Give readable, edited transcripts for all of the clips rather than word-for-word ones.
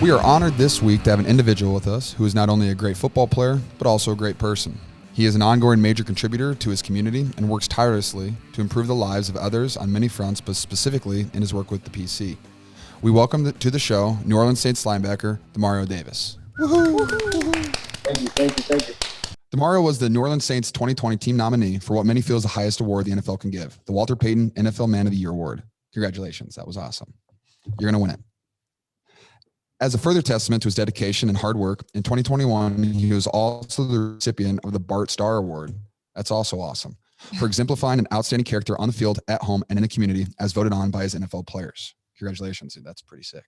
We are honored this week to have an individual with us who is not only a great football player, but also a great person. He is an ongoing major contributor to his community and works tirelessly to improve the lives of others on many fronts, but specifically in his work with the PC. We welcome to the show New Orleans Saints linebacker Demario Davis. Thank you. Demario was the New Orleans Saints 2020 team nominee for what many feel is the highest award the NFL can give, the Walter Payton NFL Man of the Year Award. Congratulations. That was awesome. You're going to win it. As a further testament to his dedication and hard work, in 2021, he was also the recipient of the Bart Starr Award. That's also awesome. For exemplifying an outstanding character on the field, at home, and in the community, as voted on by his NFL players. Congratulations, dude. That's pretty sick.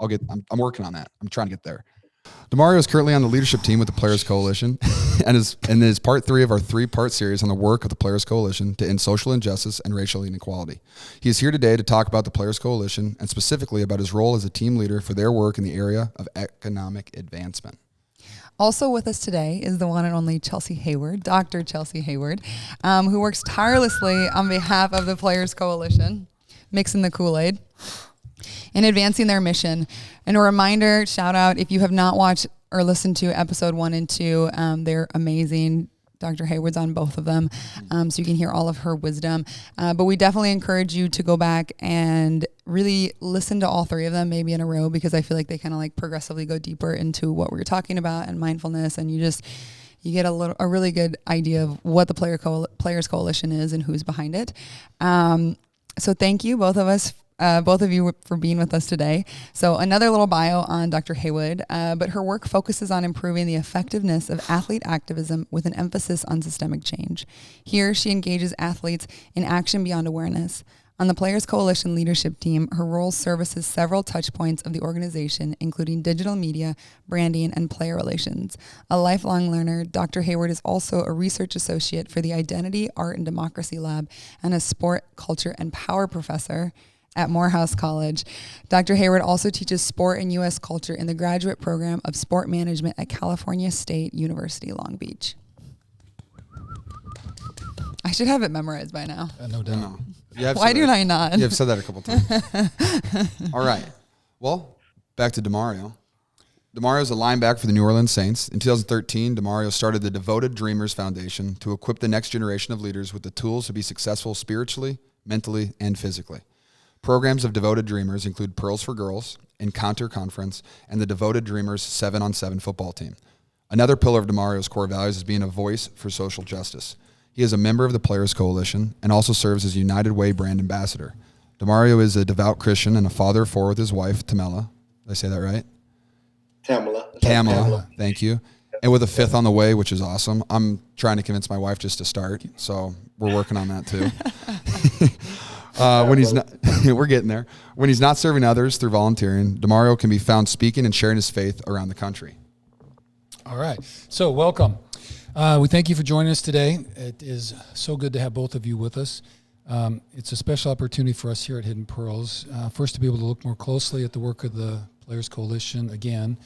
I'm working on that. I'm trying to get there. Demario is currently on the leadership team with the Players Coalition and is part 3 of our 3-part series on the work of the Players Coalition to end social injustice and racial inequality. He is here today to talk about the Players Coalition and specifically about his role as a team leader for their work in the area of economic advancement. Also with us today is the one and only Chelsea Heyward, Dr. Chelsea Heyward, who works tirelessly on behalf of the Players Coalition, mixing the Kool-Aid, in advancing their mission. And a reminder, shout out, if you have not watched or listened to episode 1 and 2, they're amazing. Dr. Heyward's on both of them, so you can hear all of her wisdom. But we definitely encourage you to go back and really listen to all 3 of them, maybe in a row, because I feel like they kind of like progressively go deeper into what we were talking about and mindfulness, and you get a really good idea of what the Players Coalition is and who's behind it. So thank you, both of you for being with us today. So another little bio on Dr. Heyward, but her work focuses on improving the effectiveness of athlete activism with an emphasis on systemic change. Here, she engages athletes in action beyond awareness. On the Players Coalition leadership team, her role services several touch points of the organization, including digital media, branding, and player relations. A lifelong learner, Dr. Heyward is also a research associate for the Identity, Art, and Democracy Lab and a sport, culture, and power professor at Morehouse College. Dr. Heyward also teaches sport and U.S. culture in the graduate program of sport management at California State University, Long Beach. I should have it memorized by now. No doubt. Why do I not? You have said that a couple times. All right. Well, back to Demario. Demario is a linebacker for the New Orleans Saints. In 2013, Demario started the Devoted Dreamers Foundation to equip the next generation of leaders with the tools to be successful spiritually, mentally, and physically. Programs of Devoted Dreamers include Pearls for Girls, Encounter Conference, and the Devoted Dreamers 7-on-7 football team. Another pillar of Demario's core values is being a voice for social justice. He is a member of the Players Coalition and also serves as United Way brand ambassador. Demario is a devout Christian and a father of 4 with his wife, Tamela. Did I say that right? Tamela. Thank you. And with a 5th on the way, which is awesome. I'm trying to convince my wife just to start, so we're working on that too. When he's not, we're getting there. When he's not serving others through volunteering, Demario can be found speaking and sharing his faith around the country. All right. So welcome. We thank you for joining us today. It is so good to have both of you with us. It's a special opportunity for us here at Hidden Pearls. First, to be able to look more closely at the work of the Players Coalition again,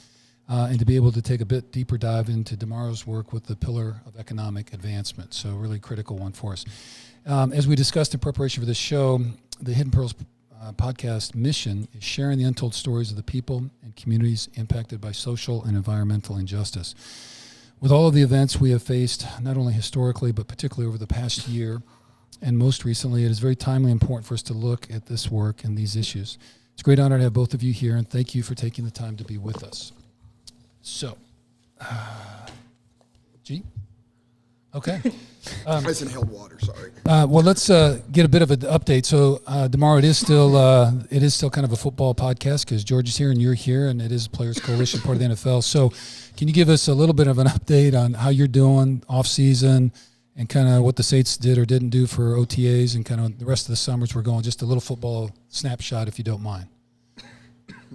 and to be able to take a bit deeper dive into Demario's work with the pillar of economic advancement. So a really critical one for us. As we discussed in preparation for this show, the Hidden Pearls podcast mission is sharing the untold stories of the people and communities impacted by social and environmental injustice. With all of the events we have faced, not only historically, but particularly over the past year, and most recently, it is very timely and important for us to look at this work and these issues. It's a great honor to have both of you here, and thank you for taking the time to be with us. So, G? Okay. I just inhaled water, sorry. Well, let's get a bit of an update. So, Demario, it is still kind of a football podcast because George is here and you're here, and it is Players Coalition, part of the NFL. So, can you give us a little bit of an update on how you're doing off season and kind of what the Saints did or didn't do for OTAs and kind of the rest of the summers we're going? Just a little football snapshot, if you don't mind.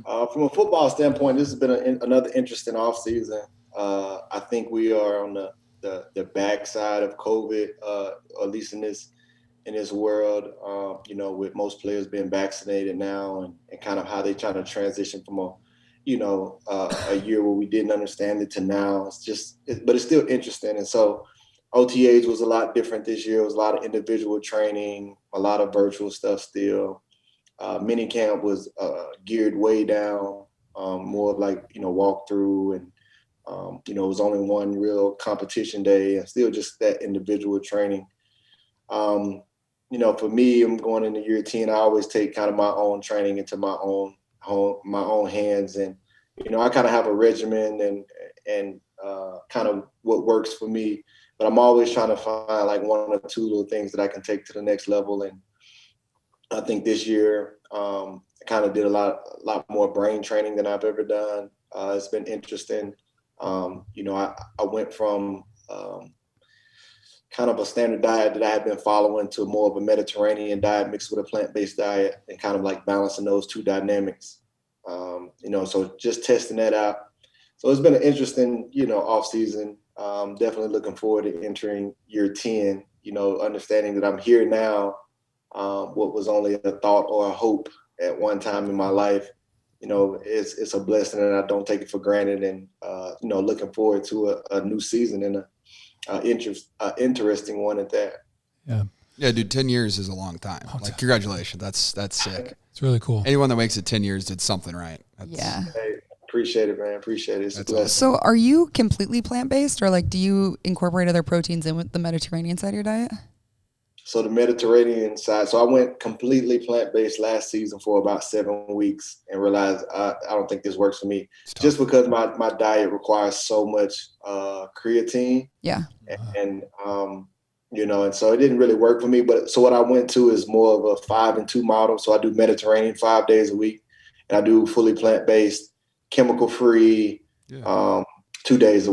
From a football standpoint, this has been another interesting off season. I think we are on the backside of COVID, at least in this world, with most players being vaccinated now and kind of how they try to transition from a year where we didn't understand it to now. But it's still interesting. And so OTAs was a lot different this year. It was a lot of individual training, a lot of virtual stuff still. Minicamp was geared way down. more of like, walk through, and, it was only one real competition day, and still just that individual training. For me, I'm going into year 10. I always take kind of my own training into my own hands. And, I kind of have a regimen and kind of what works for me, but I'm always trying to find like one or two little things that I can take to the next level. And I think this year, I kind of did a lot more brain training than I've ever done. It's been interesting. I went from kind of a standard diet that I had been following to more of a Mediterranean diet mixed with a plant-based diet, and kind of like balancing those two dynamics. So just testing that out. So it's been an interesting, off season. Definitely looking forward to entering year 10, understanding that I'm here now. What was only a thought or a hope at one time in my life, it's a blessing, and I don't take it for granted. And, looking forward to a new season and interesting one at that. Yeah, dude, 10 years is a long time. Like, congratulations. That's sick. It's really cool. Anyone that makes it 10 years did something right. Hey, appreciate it, man. Appreciate it. It's a blessing. So are you completely plant-based, or like do you incorporate other proteins in with the Mediterranean side of your diet? So the Mediterranean side. So I went completely plant-based last season for about 7 weeks and realized I don't think this works for me, just because my diet requires so much creatine. Yeah. And and so it didn't really work for me. But so what I went to is more of a 5-2 model. So I do Mediterranean 5 days a week, and I do fully plant-based, chemical-free, 2 days a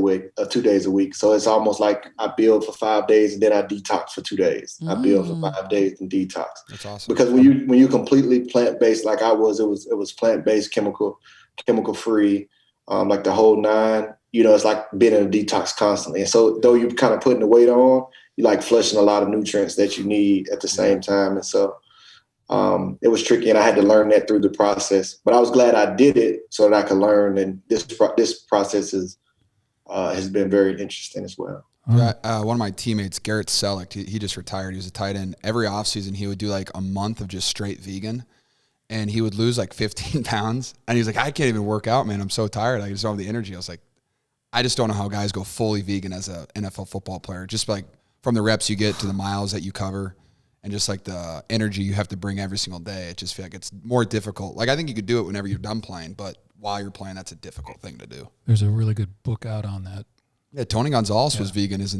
week. So it's almost like I build for 5 days and then I detox for 2 days. I build for 5 days and detox. That's awesome. Because when you completely plant-based like I was, it was plant-based, chemical-free, like the whole nine. It's like being in a detox constantly. And so though you're kind of putting the weight on, you're like flushing a lot of nutrients that you need at the same time. And so it was tricky, and I had to learn that through the process. But I was glad I did it so that I could learn. And this process has been very interesting as well. One of my teammates, Garrett Selleck, he just retired. He was a tight end. Every offseason, he would do like a month of just straight vegan, and he would lose like 15 pounds. And he was like, I can't even work out, man. I'm so tired. I just don't have the energy. I was like, I just don't know how guys go fully vegan as an NFL football player. Just like from the reps you get to the miles that you cover, and just like the energy you have to bring every single day. It just feels like it's more difficult. Like, I think you could do it whenever you're done playing, but while you're playing, that's a difficult thing to do. There's a really good book out on that. Yeah, Tony Gonzalez was vegan his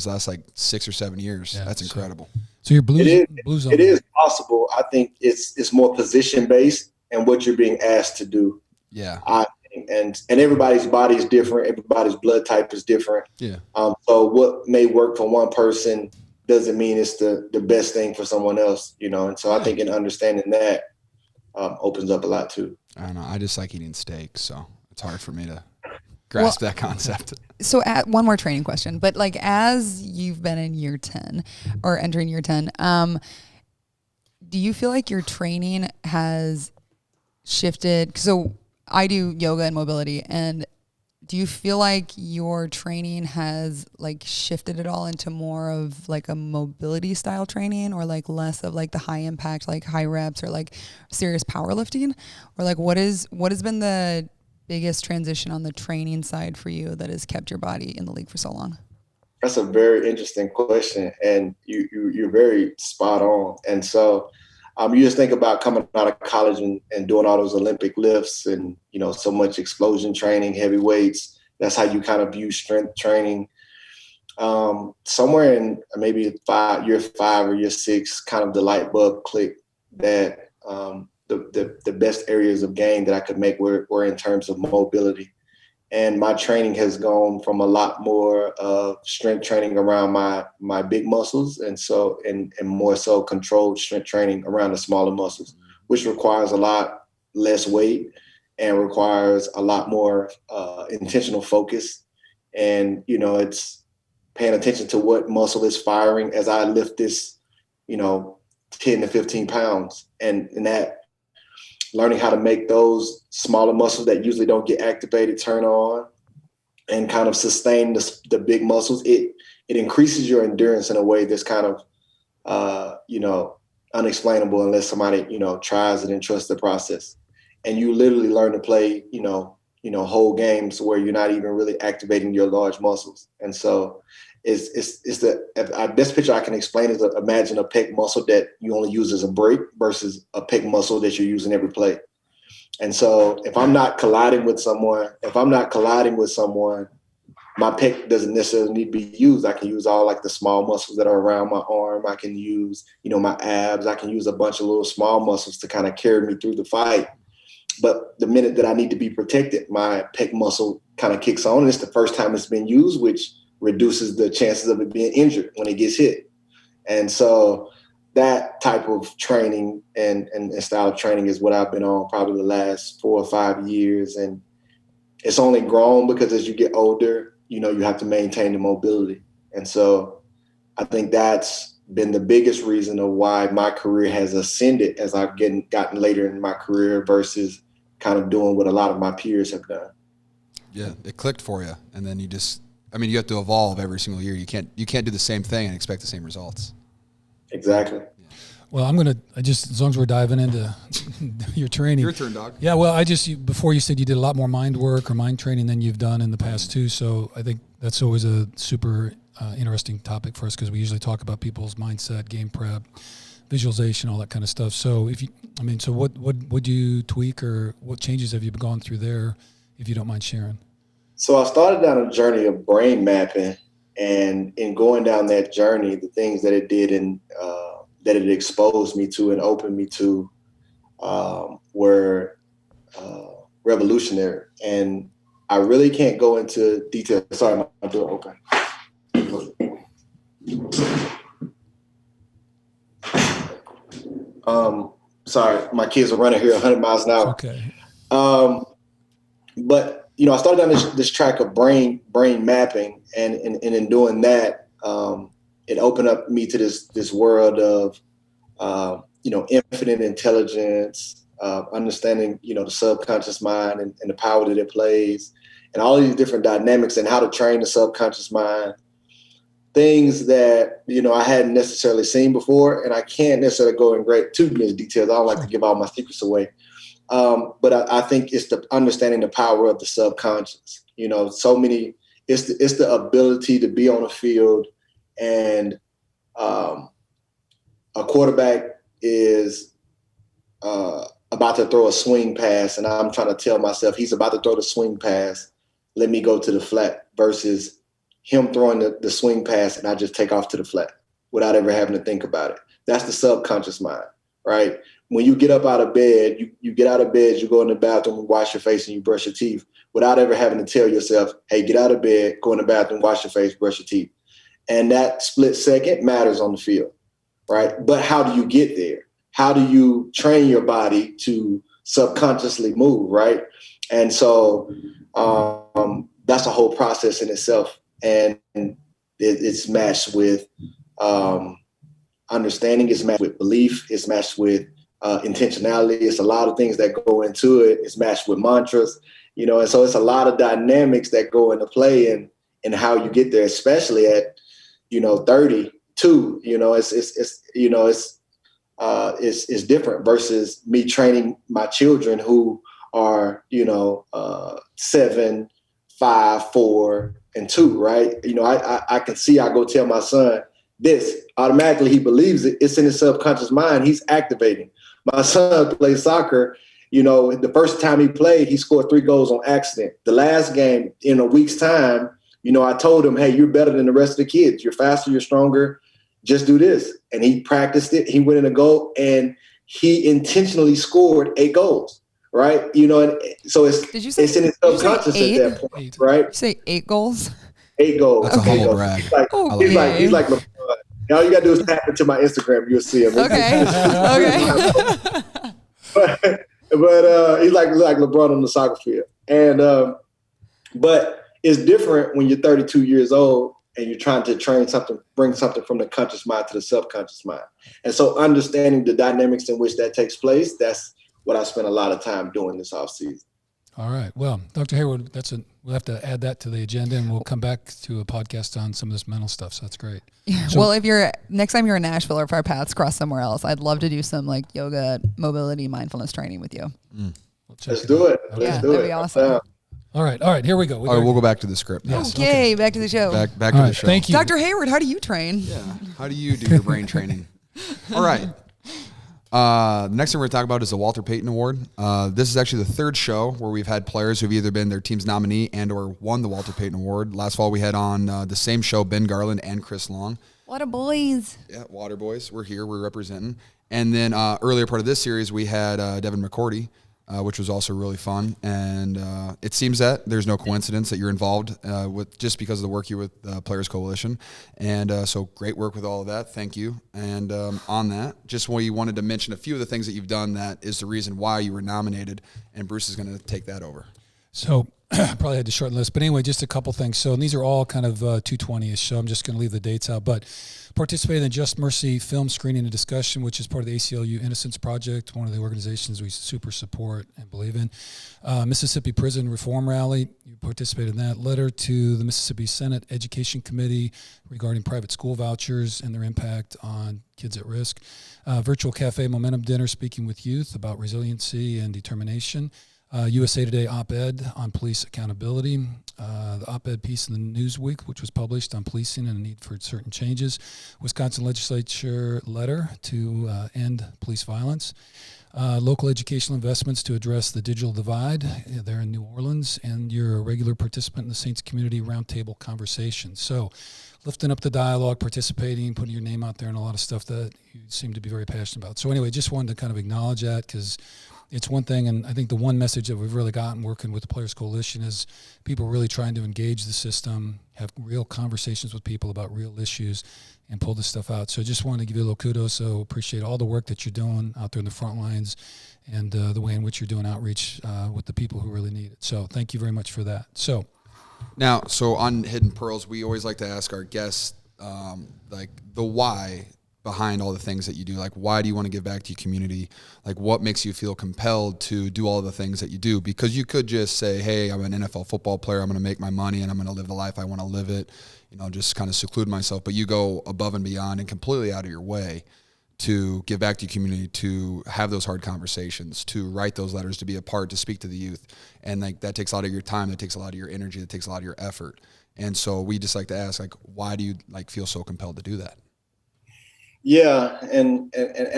last like 6 or 7 years. Yeah, that's incredible. So your blues it is possible. I think it's more position based and what you're being asked to do. Yeah. And everybody's body is different. Everybody's blood type is different. Yeah. So what may work for one person doesn't mean it's the best thing for someone else, And so I think in understanding that opens up a lot too. I don't know. I just like eating steak, so it's hard for me to grasp that concept. So one more training question, but like as you've been in year 10 or entering year 10, do you feel like your training has shifted? So I do yoga and mobility, and do you feel like your training has like shifted it all into more of like a mobility style training, or like less of like the high impact, like high reps, or like serious powerlifting? Or like what has been the biggest transition on the training side for you that has kept your body in the league for so long? That's a very interesting question, and you're very spot on. And so you just think about coming out of college and doing all those Olympic lifts and, so much explosion training, heavy weights. That's how you kind of view strength training. Somewhere in maybe year 5 or year 6, kind of the light bulb clicked that the best areas of gain that I could make were in terms of mobility. And my training has gone from a lot more of strength training around my big muscles, and more so controlled strength training around the smaller muscles, which requires a lot less weight and requires a lot more intentional focus. And, it's paying attention to what muscle is firing as I lift this, 10 to 15 pounds, and that learning how to make those smaller muscles that usually don't get activated turn on and kind of sustain the big muscles. It increases your endurance in a way that's kind of, unexplainable unless somebody, tries it and trusts the process. and you literally learn to play, whole games where you're not even really activating your large muscles. And so it's the best picture I can explain is imagine a pec muscle that you only use as a break versus a pec muscle that you're using every play. And so if I'm not colliding with someone, my pec doesn't necessarily need to be used. I can use all like the small muscles that are around my arm. I can use, my abs. I can use a bunch of little small muscles to kind of carry me through the fight. But the minute that I need to be protected, my pec muscle kind of kicks on. And it's the first time it's been used, which reduces the chances of it being injured when it gets hit. And so that type of training and style of training is what I've been on probably the last 4 or 5 years. And it's only grown because as you get older, you have to maintain the mobility. And so I think that's been the biggest reason of why my career has ascended as I've gotten later in my career versus kind of doing what a lot of my peers have done. Yeah, it clicked for you. And then you have to evolve every single year. You can't do the same thing and expect the same results. Exactly. Well, as long as we're diving into your training. Your turn, dog. Yeah, well, before you said you did a lot more mind work or mind training than you've done in the past too. So I think that's always a super interesting topic for us because we usually talk about people's mindset, game prep, visualization, all that kind of stuff. So what would you tweak or what changes have you gone through there, if you don't mind sharing? So I started down a journey of brain mapping, and in going down that journey, the things that it did and that it exposed me to and opened me to were revolutionary. And I really can't go into detail. Sorry, my door open. Sorry, my kids are running here 100 miles an hour. Okay. But I started on this track of brain mapping, and in doing that, it opened up me to this world of infinite intelligence, understanding the subconscious mind and the power that it plays, and all these different dynamics and how to train the subconscious mind. Things that I hadn't necessarily seen before, and I can't necessarily go in too many details. I don't like to give all my secrets away. But I think it's the understanding the power of the subconscious. It's the ability to be on a field and a quarterback is about to throw a swing pass, and I'm trying to tell myself he's about to throw the swing pass. Let me go to the flat versus him throwing the swing pass and I just take off to the flat without ever having to think about it. That's the subconscious mind, right? When you get up out of bed, you get out of bed, you go in the bathroom and wash your face and you brush your teeth without ever having to tell yourself, hey, get out of bed, go in the bathroom, wash your face, brush your teeth. And that split second matters on the field, right? But how do you get there? How do you train your body to subconsciously move, right? And so that's a whole process in itself. And it's matched with understanding, it's matched with belief, it's matched with intentionality. It's a lot of things that go into it. It's matched with mantras, and so it's a lot of dynamics that go into play and how you get there, especially at, 32, it's different versus me training my children who are, 7, 5, 4, and 2, right? I can see, I go tell my son this, automatically he believes it. It's in his subconscious mind. He's activating. My son plays soccer. The first time he played, he scored 3 goals on accident. The last game, in a week's time, I told him, hey, you're better than the rest of the kids. You're faster, you're stronger. Just do this. And he practiced it. He went in a goal, and he intentionally scored 8 goals, right? And so it's in his subconscious at that point, right? You say 8 goals? 8 goals. That's a humble brag. He's like LeBron. All you gotta do is tap into my Instagram. You'll see him. Okay. But he's like LeBron on the soccer field. And but it's different when you're 32 years old and you're trying to train something, bring something from the conscious mind to the subconscious mind. And so understanding the dynamics in which that takes place, that's what I spent a lot of time doing this offseason. All right. Well, Dr. Heyward, we'll have to add that to the agenda, and we'll come back to a podcast on some of this mental stuff. So that's great. So, well, if next time you're in Nashville or if our paths cross somewhere else, I'd love to do some like yoga, mobility, mindfulness training with you. Well, Let's do it. Okay. Let's Yeah, do that'd it. be awesome. All right. Here we go. All right, we'll go back to the script. Now. Yes. Okay, back to the show. Back All to right, the show. thank you. Dr. Heyward, how do you train? Yeah. How do you do your brain training? All right. The next thing we're going to talk about is the Walter Payton Award. This is actually the third show where we've had players who've either been their team's nominee and or won the Walter Payton Award. Last fall, we had on the same show Ben Garland and Chris Long. What a boys. Yeah, Water Boys. We're here. We're representing. And then earlier part of this series, we had Devin McCourty, which was also really fun. And it seems that there's no coincidence that you're involved with just because of the work you with Players Coalition. And so great work with all of that. Thank you. And on that, just we wanted to mention a few of the things that you've done that is the reason why you were nominated. And Bruce is going to take that over. So probably had to shorten list, but anyway, just a couple things. So these are all kind of 220-ish, so I'm just going to leave the dates out. But participated in the Just Mercy film screening and discussion, which is part of the ACLU Innocence Project, one of the organizations we super support and believe in. Mississippi Prison Reform Rally, you participated in that. Letter to the Mississippi Senate Education Committee regarding private school vouchers and their impact on kids at risk. Virtual Cafe Momentum Dinner, speaking with youth about resiliency and determination. USA Today op-ed on police accountability, the op-ed piece in the Newsweek, which was published on policing and the need for certain changes, Wisconsin legislature letter to end police violence, local educational investments to address the digital divide there in New Orleans, and you're a regular participant in the Saints Community Roundtable conversation. So lifting up the dialogue, participating, putting your name out there, and a lot of stuff that you seem to be very passionate about. So anyway, just wanted to kind of acknowledge that because it's one thing, and I think the one message that we've really gotten working with the Players Coalition is people really trying to engage the system, have real conversations with people about real issues, and pull this stuff out. So I just wanted to give you a little kudos. So appreciate all the work that you're doing out there in the front lines and the way in which you're doing outreach with the people who really need it. So thank you very much for that. So on Hidden Pearls, we always like to ask our guests like the why behind all the things that you do. Like, why do you want to give back to your community? Like, what makes you feel compelled to do all the things that you do? Because you could just say, hey, I'm an NFL football player, I'm going to make my money and I'm going to live the life I want to live it, just kind of seclude myself. But you go above and beyond and completely out of your way to give back to your community, to have those hard conversations, to write those letters, to be a part, to speak to the youth. And like, that takes a lot of your time, that takes a lot of your energy, that takes a lot of your effort. And so we just like to ask, like, why do you feel so compelled to do that? Yeah, and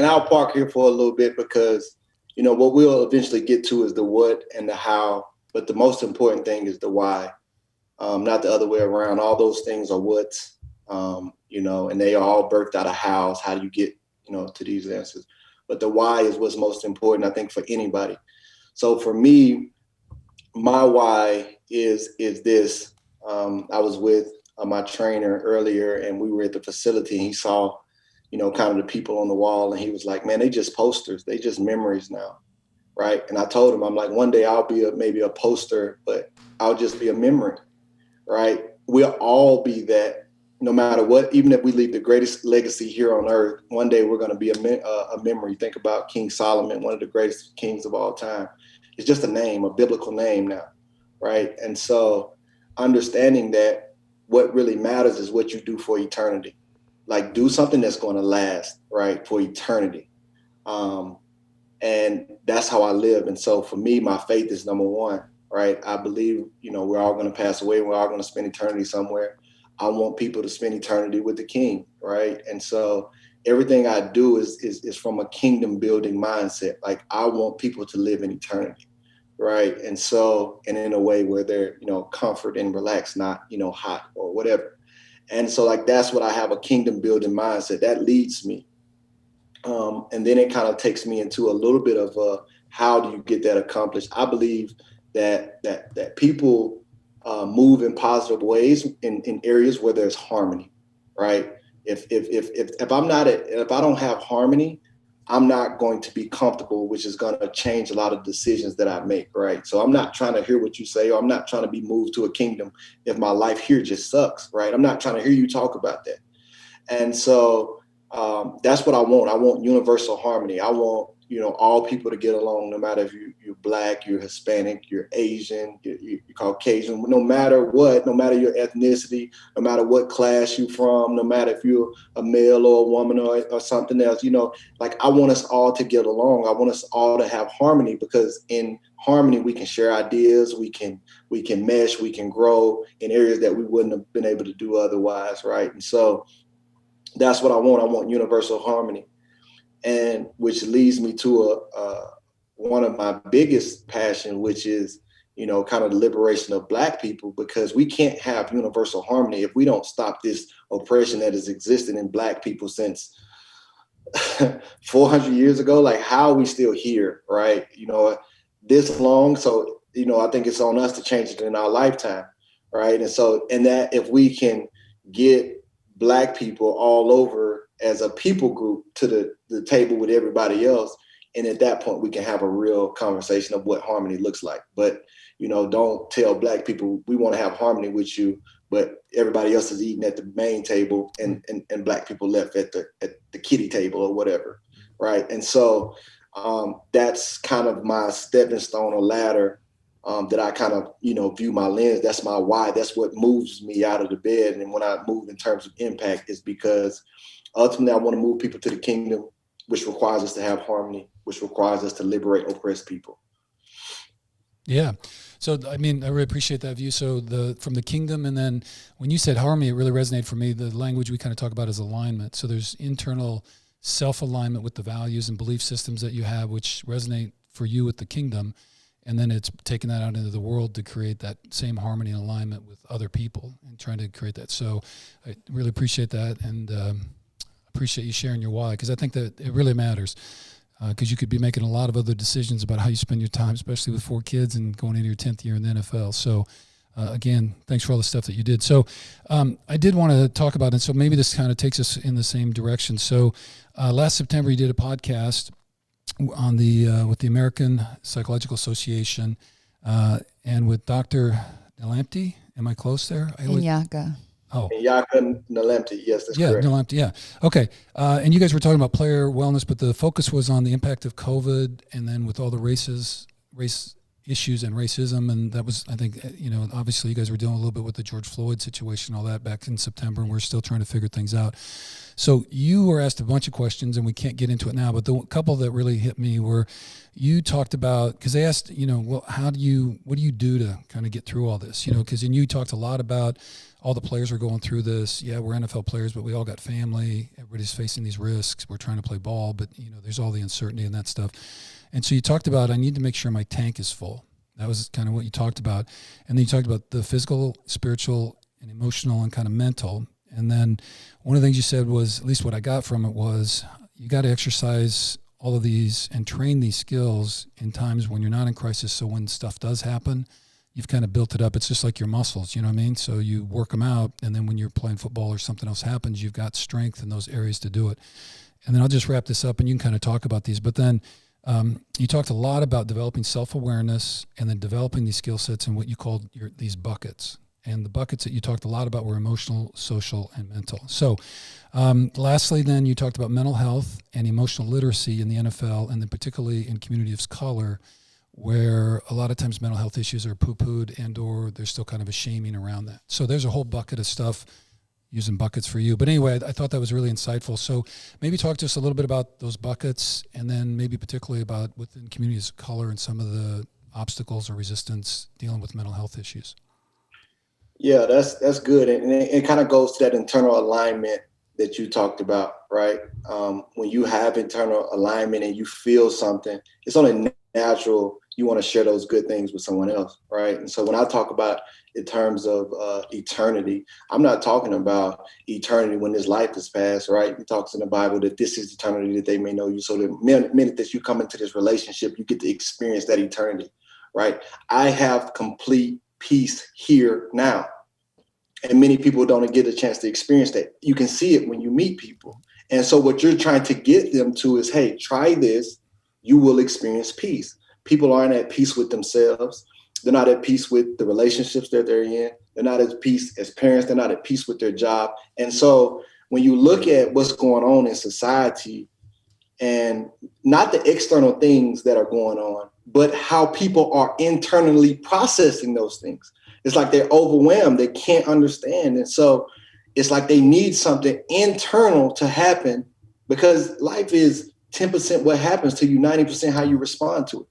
I'll park here for a little bit because, what we'll eventually get to is the what and the how, but the most important thing is the why, not the other way around. All those things are what's, and they are all birthed out of hows. How do you get, to these answers? But the why is what's most important, I think, for anybody. So for me, my why is this. I was with my trainer earlier and we were at the facility and he saw kind of the people on the wall. And he was like, man, they just posters. They just memories now. Right. And I told him, I'm like, one day I'll be maybe a poster, but I'll just be a memory. Right. We'll all be that no matter what, even if we leave the greatest legacy here on earth, one day we're going to be a memory. Think about King Solomon, one of the greatest kings of all time. It's just a name, a biblical name now. Right. And so understanding that what really matters is what you do for eternity. Like, do something that's going to last, right, for eternity. And that's how I live. And so for me, my faith is number one, right? I believe, we're all going to pass away. We're all going to spend eternity somewhere. I want people to spend eternity with the King, right? And so everything I do is from a kingdom building mindset. Like, I want people to live in eternity, right? And so, and in a way where they're, comfort and relaxed, not, hot or whatever. And so that's what I have, a kingdom building mindset that leads me. And then it kind of takes me into a little bit of how do you get that accomplished? I believe that people move in positive ways in areas where there's harmony, right? If I don't have harmony, I'm not going to be comfortable, which is going to change a lot of decisions that I make, right? So I'm not trying to hear what you say, or I'm not trying to be moved to a kingdom if my life here just sucks, right? I'm not trying to hear you talk about that. And so that's what I want. I want universal harmony. I want, all people to get along, no matter if you're Black, you're Hispanic, you're Asian, you're Caucasian, no matter what, no matter your ethnicity, no matter what class you're from, no matter if you're a male or a woman or something else, I want us all to get along. I want us all to have harmony, because in harmony, we can share ideas, we can mesh, we can grow in areas that we wouldn't have been able to do otherwise, right? And so that's what I want. I want universal harmony, and which leads me to one of my biggest passion, which is, kind of the liberation of Black people, because we can't have universal harmony if we don't stop this oppression that has existed in Black people since 400 years ago. Like, how are we still here, right? This long. So, I think it's on us to change it in our lifetime, right? And so, and that if we can get Black people all over as a people group to the table with everybody else, and at that point we can have a real conversation of what harmony looks like. But don't tell Black people we want to have harmony with you, but everybody else is eating at the main table and Black people left at the kiddie table or whatever, right? And so that's kind of my stepping stone or ladder that I kind of view my lens. That's my why. That's what moves me out of the bed. And when I move in terms of impact, is because ultimately I want to move people to the kingdom, which requires us to have harmony, which requires us to liberate oppressed people. Yeah. So, I mean, I really appreciate that view. So from the kingdom, and then when you said harmony, it really resonated for me. The language we kind of talk about is alignment. So there's internal self-alignment with the values and belief systems that you have, which resonate for you with the kingdom. And then it's taking that out into the world to create that same harmony and alignment with other people and trying to create that. So I really appreciate that, and appreciate you sharing your why, because I think that it really matters. Because you could be making a lot of other decisions about how you spend your time, especially with 4 kids and going into your 10th year in the NFL. So, again, thanks for all the stuff that you did. So I did want to talk about it, so maybe this kind of takes us in the same direction. So last September, you did a podcast on with the American Psychological Association and with Dr. Nalamty. Am I close there? Inyaka. Oh, Inyaka Nalamty. Yes, that's correct. Yeah, Nalamty. Yeah. Okay. And you guys were talking about player wellness, but the focus was on the impact of COVID, and then with all the race issues and racism. And that was, I think, obviously you guys were dealing a little bit with the George Floyd situation, all that back in September, and we're still trying to figure things out. So you were asked a bunch of questions, and we can't get into it now, but the couple that really hit me were, you talked about, because they asked, well, what do you do to kind of get through all this? Because you talked a lot about all the players are going through this. Yeah, we're NFL players, but we all got family. Everybody's facing these risks. We're trying to play ball, but there's all the uncertainty and that stuff. And so you talked about, I need to make sure my tank is full. That was kind of what you talked about. And then you talked about the physical, spiritual, and emotional, and kind of mental. And then one of the things you said was, at least what I got from it was, you got to exercise all of these and train these skills in times when you're not in crisis. So when stuff does happen, you've kind of built it up. It's just like your muscles, you know what I mean? So you work them out, and then when you're playing football or something else happens, you've got strength in those areas to do it. And then I'll just wrap this up, and you can kind of talk about these. But then you talked a lot about developing self-awareness and then developing these skill sets and what you called these buckets. And the buckets that you talked a lot about were emotional, social, and mental. So lastly, then you talked about mental health and emotional literacy in the NFL, and then particularly in communities of color, where a lot of times mental health issues are poo-pooed and or there's still kind of a shaming around that. So there's a whole bucket of stuff, using buckets for you. But anyway, I thought that was really insightful. So maybe talk to us a little bit about those buckets, and then maybe particularly about within communities of color and some of the obstacles or resistance dealing with mental health issues. Yeah, that's good. And it kind of goes to that internal alignment that you talked about, right? When you have internal alignment and you feel something, it's only natural you want to share those good things with someone else, right? And so when I talk about in terms of eternity, I'm not talking about eternity when this life is past, right? It talks in the Bible that this is eternity, that they may know you. So the minute that you come into this relationship, you get to experience that eternity, right? I have complete peace here now. And many people don't get a chance to experience that. You can see it when you meet people. And so what you're trying to get them to is, hey, try this, you will experience peace. People aren't at peace with themselves. They're not at peace with the relationships that they're in. They're not at peace as parents. They're not at peace with their job. And so when you look at what's going on in society, and not the external things that are going on, but how people are internally processing those things, it's like they're overwhelmed. They can't understand. And so it's like they need something internal to happen, because life is 10% what happens to you, 90% how you respond to it.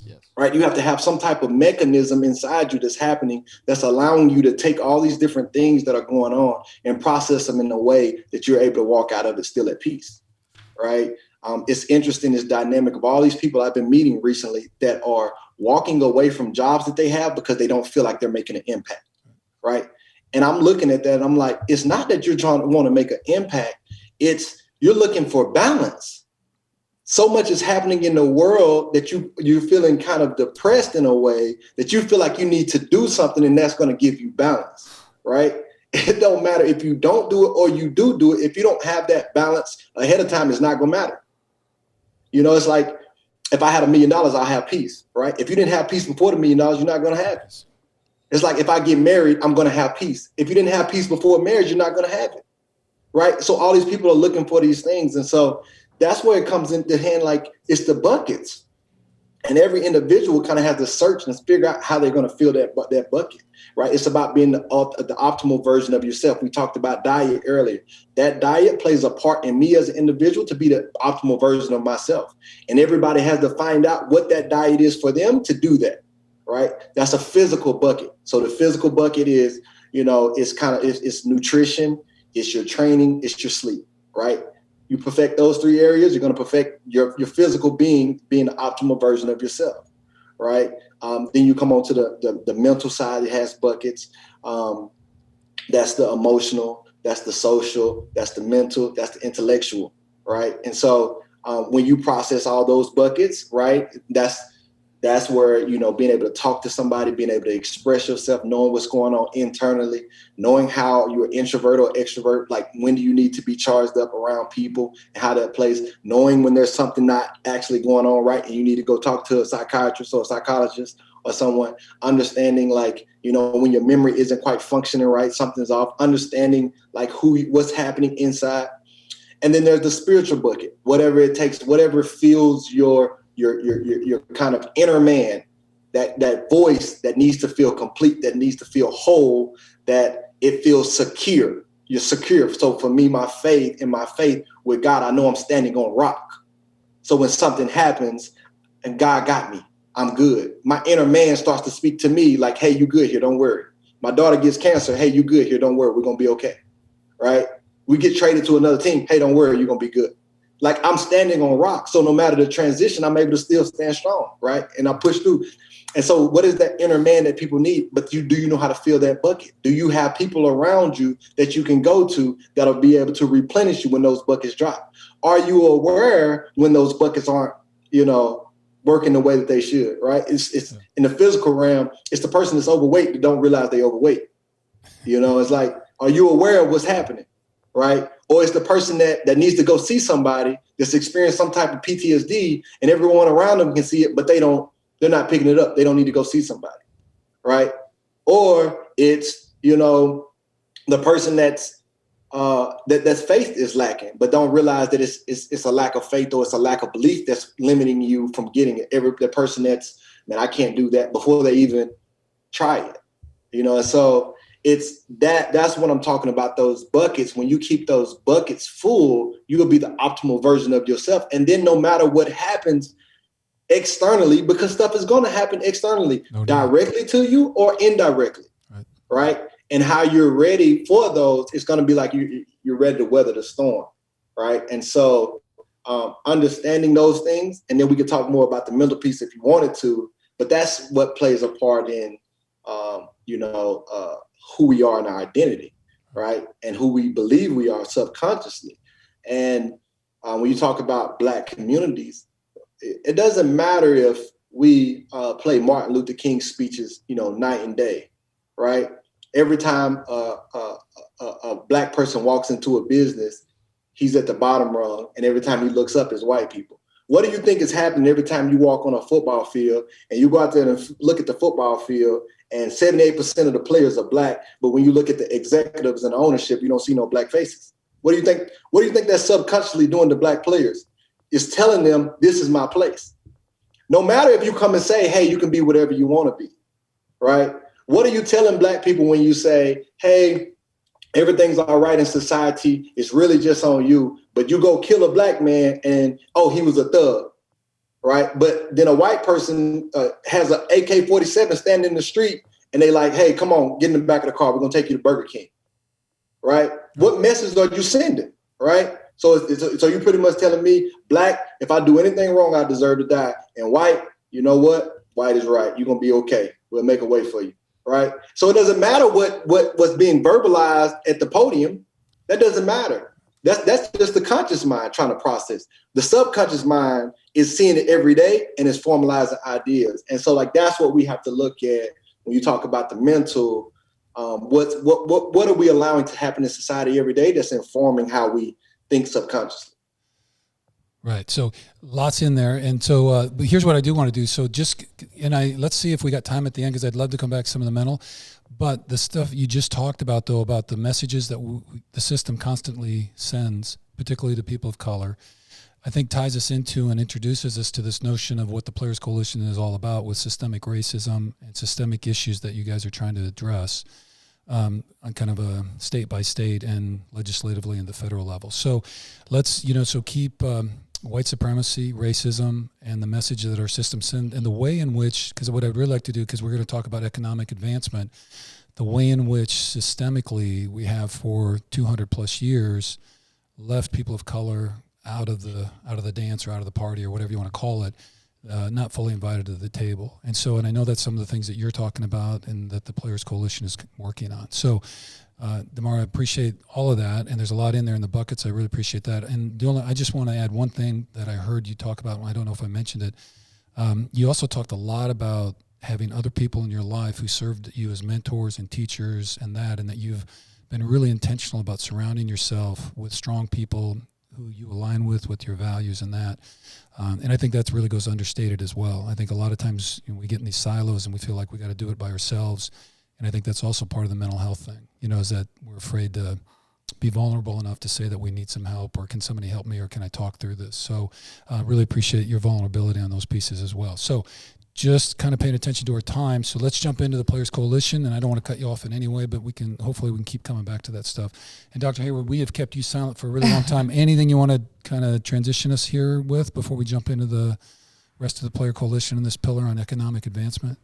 Yes. right? You have to have some type of mechanism inside you that's happening that's allowing you to take all these different things that are going on and process them in a way that you're able to walk out of it still at peace, right? It's interesting, this dynamic of all these people I've been meeting recently that are walking away from jobs that they have because they don't feel like they're making an impact, right? And I'm looking at that and I'm like, it's not that you're trying to want to make an impact. It's you're looking for balance. So much is happening in the world that you're feeling kind of depressed in a way that you feel like you need to do something and that's going to give you balance, right? It don't matter if you don't do it or you do it. If you don't have that balance ahead of time, it's not going to matter. You know, it's like if I had $1 million, I'll have peace, right? If you didn't have peace before the $1 million, you're not going to have it. It's like if I get married, I'm going to have peace. If you didn't have peace before marriage, you're not going to have it, right? So all these people are looking for these things. And so that's where it comes into hand, like it's the buckets. And every individual kind of has to search and figure out how they're going to fill that bucket, right? It's about being the optimal version of yourself. We talked about diet earlier. That diet plays a part in me as an individual to be the optimal version of myself. And everybody has to find out what that diet is for them to do that, right? That's a physical bucket. So the physical bucket is, you know, it's nutrition, it's your training, it's your sleep, right? You perfect those 3 areas, you're going to perfect your physical being the optimal version of yourself, right? Then you come on to the mental side. It has buckets. That's the emotional, that's the social, that's the mental, that's the intellectual, right? And so when you process all those buckets, right, that's where, you know, being able to talk to somebody, being able to express yourself, knowing what's going on internally, knowing how you're introvert or extrovert, like when do you need to be charged up around people and how that plays, knowing when there's something not actually going on right and you need to go talk to a psychiatrist or a psychologist or someone, understanding like, you know, when your memory isn't quite functioning right, something's off, understanding like what's happening inside. And then there's the spiritual bucket, whatever it takes, whatever fuels your kind of inner man, that voice that needs to feel complete, that needs to feel whole, that it feels secure. You're secure. So for me, my faith with God, I know I'm standing on rock. So when something happens and God got me, I'm good. My inner man starts to speak to me like, hey, you good here, don't worry. My daughter gets cancer, hey, you good here, don't worry, we're gonna be okay, right? We get traded to another team, hey, don't worry, you're gonna be good. Like I'm standing on rock. So no matter the transition, I'm able to still stand strong, right? And I push through. And so what is that inner man that people need? But do you know how to fill that bucket? Do you have people around you that you can go to that'll be able to replenish you when those buckets drop? Are you aware when those buckets aren't, you know, working the way that they should, right? It's in the physical realm, it's the person that's overweight that don't realize they overweight. You know, it's like, are you aware of what's happening, right? Or it's the person that needs to go see somebody that's experienced some type of PTSD and everyone around them can see it, but they're not picking it up. They don't need to go see somebody, right? Or it's, you know, the person that's faith is lacking, but don't realize that it's a lack of faith or it's a lack of belief that's limiting you from getting it. The person that's, man, I can't do that before they even try it, you know? So it's that's what I'm talking about, those buckets. When you keep those buckets full, you will be the optimal version of yourself. And then no matter what happens externally, because stuff is going to happen externally, directly to you or indirectly, right? And how you're ready for those, it's going to be like you're ready to weather the storm, right? And so understanding those things, and then we can talk more about the mental piece if you wanted to, but that's what plays a part in, who we are in our identity, right? And who we believe we are subconsciously. And when you talk about Black communities, it doesn't matter if we play Martin Luther King speeches, you know, night and day, right? Every time a Black person walks into a business, he's at the bottom rung, and every time he looks up, it's white people. What do you think is happening every time you walk on a football field and you go out there and look at the football field and 78% of the players are Black, but when you look at the executives and the ownership, you don't see no Black faces? What do you think? What do you think that's subconsciously doing to Black players? It's telling them this is my place. No matter if you come and say, hey, you can be whatever you want to be, right? What are you telling Black people when you say, hey, everything's all right in society, it's really just on you, but you go kill a Black man and, oh, he was a thug, right? But then a white person has an AK-47 standing in the street, and they like, hey, come on, get in the back of the car. We're gonna take you to Burger King, right? What message are you sending, right? So you pretty much telling me, black, if I do anything wrong, I deserve to die. And white, you know what? White is right. You're gonna be okay. We'll make a way for you, right? So it doesn't matter what's being verbalized at the podium. That doesn't matter. That's just the conscious mind trying to process. The subconscious mind is seeing it every day and is formalizing ideas. And so like that's what we have to look at when you talk about the mental. What are we allowing to happen in society every day that's informing how we think subconsciously? Right. So lots in there. And so but here's what I do want to do. So let's see if we got time at the end, because I'd love to come back to some of the mental. But the stuff you just talked about, though, about the messages that the system constantly sends, particularly to people of color, I think ties us into and introduces us to this notion of what the Players Coalition is all about, with systemic racism and systemic issues that you guys are trying to address on kind of a state by state and legislatively in the federal level. So let's, keep white supremacy, racism, and the message that our system send, and the way in which, because what I'd really like to do, because we're going to talk about economic advancement, the way in which systemically we have for 200 plus years left people of color out of the dance or out of the party or whatever you want to call it, not fully invited to the table. And I know that's some of the things that you're talking about and that the Players Coalition is working on. So Demario, I appreciate all of that, and there's a lot in there in the buckets. I really appreciate that. And I just want to add one thing that I heard you talk about, and I don't know if I mentioned it. You also talked a lot about having other people in your life who served you as mentors and teachers and that you've been really intentional about surrounding yourself with strong people who you align with your values and that. And I think that really goes understated as well. I think a lot of times we get in these silos and we feel like we got to do it by ourselves. And I think that's also part of the mental health thing, is that we're afraid to be vulnerable enough to say that we need some help, or can somebody help me, or can I talk through this? So really appreciate your vulnerability on those pieces as well. So just kind of paying attention to our time. So let's jump into the Players Coalition, and I don't want to cut you off in any way, but hopefully we can keep coming back to that stuff. And Dr. Heyward, we have kept you silent for a really long time. Anything you want to kind of transition us here with before we jump into the rest of the Player Coalition and this pillar on economic advancement?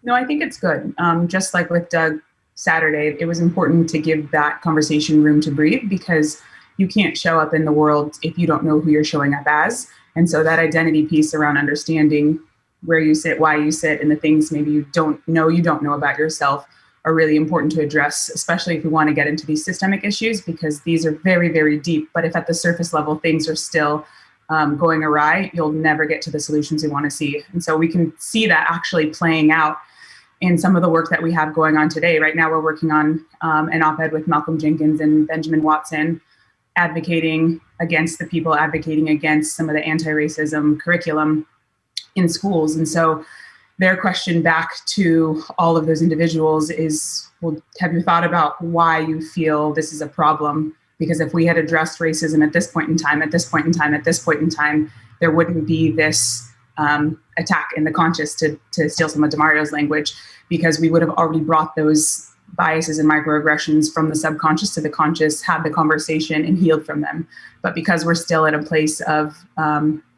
No, I think it's good. Just like with Doug Saturday, it was important to give that conversation room to breathe, because you can't show up in the world if you don't know who you're showing up as. And so that identity piece around understanding where you sit, why you sit, and the things maybe you don't know about yourself are really important to address, especially if you want to get into these systemic issues, because these are very, very deep. But if at the surface level things are still going awry, you'll never get to the solutions you want to see. And so we can see that actually playing out in some of the work that we have going on today. Right now, we're working on an op-ed with Malcolm Jenkins and Benjamin Watson, advocating against some of the anti-racism curriculum in schools. And so their question back to all of those individuals is, well, have you thought about why you feel this is a problem? Because if we had addressed racism at this point in time, there wouldn't be this attack in the conscious, to steal some of Demario's language, because we would have already brought those biases and microaggressions from the subconscious to the conscious, had the conversation and healed from them. But because we're still at a place of,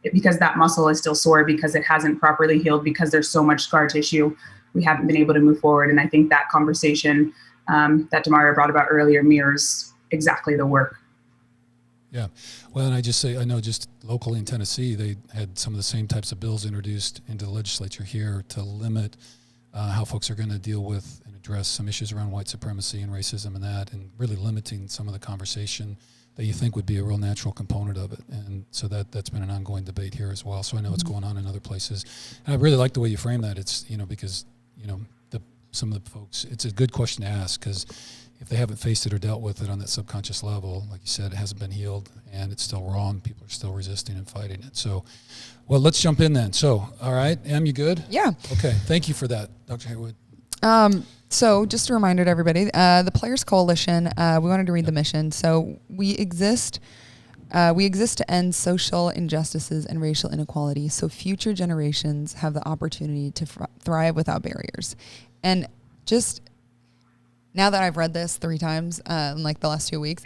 because that muscle is still sore, because it hasn't properly healed, because there's so much scar tissue, we haven't been able to move forward. And I think that conversation that Demario brought about earlier mirrors exactly the work. Yeah. Well, and I know just locally in Tennessee, they had some of the same types of bills introduced into the legislature here to limit how folks are going to deal with and address some issues around white supremacy and racism and that, and really limiting some of the conversation that you think would be a real natural component of it. And so that's been an ongoing debate here as well. So I know it's going on in other places. And I really like the way you frame that. It's, because, some of the folks, it's a good question to ask, because if they haven't faced it or dealt with it on that subconscious level, like you said, it hasn't been healed and it's still wrong. People are still resisting and fighting it. So, well, let's jump in then. So, all right, Em, you good? Yeah. Okay. Thank you for that, Dr. Heyward. So just a reminder to everybody, the Players Coalition, we wanted to read the mission. So we exist to end social injustices and racial inequality so future generations have the opportunity to thrive without barriers. And just now that I've read this 3 times in like the last 2 weeks,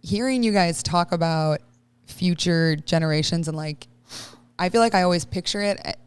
hearing you guys talk about future generations and like, I feel like I always picture it.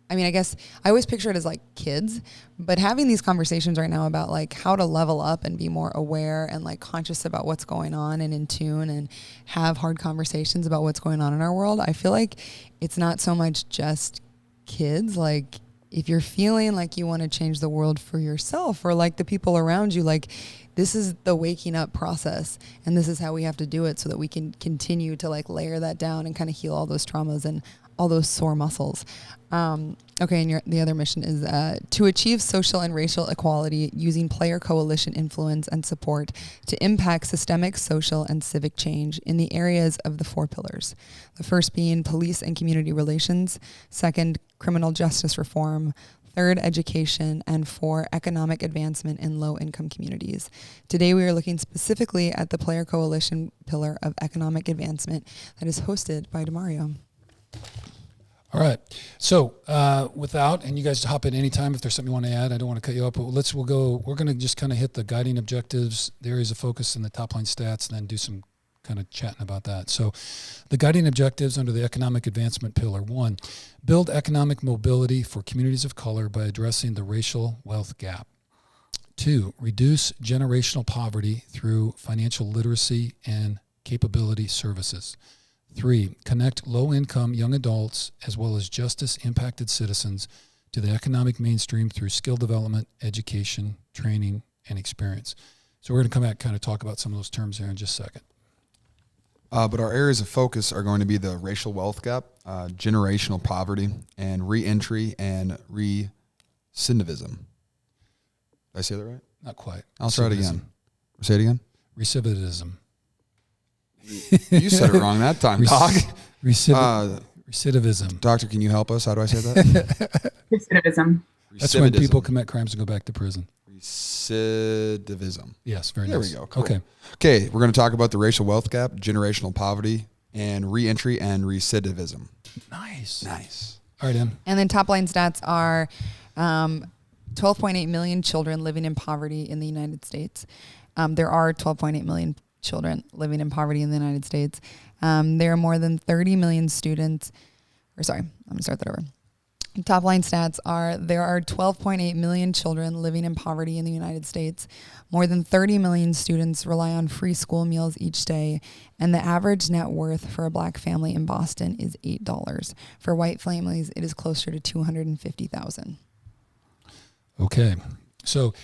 I mean, I guess I always picture it as like kids, but having these conversations right now about like how to level up and be more aware and like conscious about what's going on and in tune and have hard conversations about what's going on in our world. I feel like it's not so much just kids. Like if you're feeling like you want to change the world for yourself or like the people around you, like this is the waking up process and this is how we have to do it so that we can continue to like layer that down and kind of heal all those traumas and all those sore muscles. Okay, and the other mission is to achieve social and racial equality using player coalition influence and support to impact systemic, social, and civic change in the areas of the 4 pillars. The first being police and community relations, second, criminal justice reform, third, education, and 4, economic advancement in low-income communities. Today, we are looking specifically at the player coalition pillar of economic advancement that is hosted by Demario. All right. So and you guys hop in anytime if there's something you want to add. I don't want to cut you off, but we're going to just kind of hit the guiding objectives, the areas of focus, and the top line stats, and then do some kind of chatting about that. So the guiding objectives under the economic advancement pillar: 1, build economic mobility for communities of color by addressing the racial wealth gap. 2, reduce generational poverty through financial literacy and capability services. 3, connect low-income young adults as well as justice-impacted citizens to the economic mainstream through skill development, education, training, and experience. So we're going to come back and kind of talk about some of those terms here in just a second. But our areas of focus are going to be the racial wealth gap, generational poverty, and reentry and recidivism. Did I say that right? Not quite. I'll try it again. Say it again. Recidivism. You said it wrong that time, Doc. Recidivism. Doctor, can you help us? How do I say that? Recidivism. That's when people commit crimes and go back to prison. Recidivism. Yes, very there nice. There we go. Cool. Okay, we're going to talk about the racial wealth gap, generational poverty, and reentry and recidivism. Nice. All right, Em. And then top line stats are 12.8 million children living in poverty in the United States. There are 12.8 million children living in poverty in the United States. There are more than 30 million students, let me start that over. Top line stats are there are 12.8 million children living in poverty in the United States. More than 30 million students rely on free school meals each day, and the average net worth for a black family in Boston is $8. For white families, it is closer to $250,000. Okay. So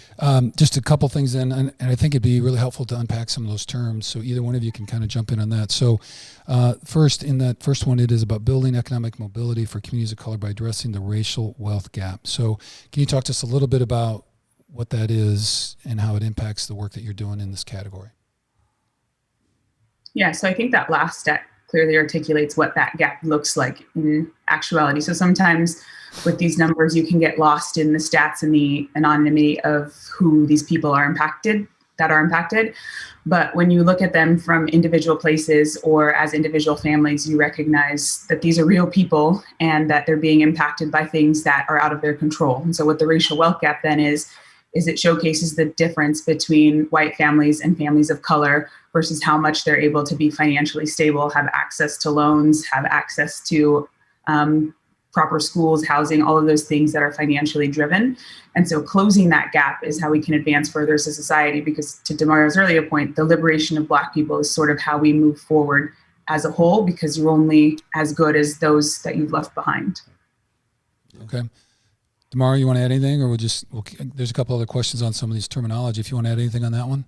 just a couple things then, and I think it'd be really helpful to unpack some of those terms. So either one of you can kind of jump in on that. So first, in that first one, it is about building economic mobility for communities of color by addressing the racial wealth gap. So can you talk to us a little bit about what that is and how it impacts the work that you're doing in this category? Yeah, so I think that last step clearly articulates what that gap looks like in actuality. So sometimes with these numbers, you can get lost in the stats and the anonymity of who these people are impacted. But when you look at them from individual places or as individual families, you recognize that these are real people and that they're being impacted by things that are out of their control. And so what the racial wealth gap then is it showcases the difference between white families and families of color versus how much they're able to be financially stable, have access to loans, have access to proper schools, housing, all of those things that are financially driven. And so closing that gap is how we can advance further as a society, because to Demario's earlier point, the liberation of Black people is sort of how we move forward as a whole, because you're only as good as those that you've left behind. Okay. Demario, you want to add anything, or there's a couple other questions on some of these terminology. If you want to add anything on that one?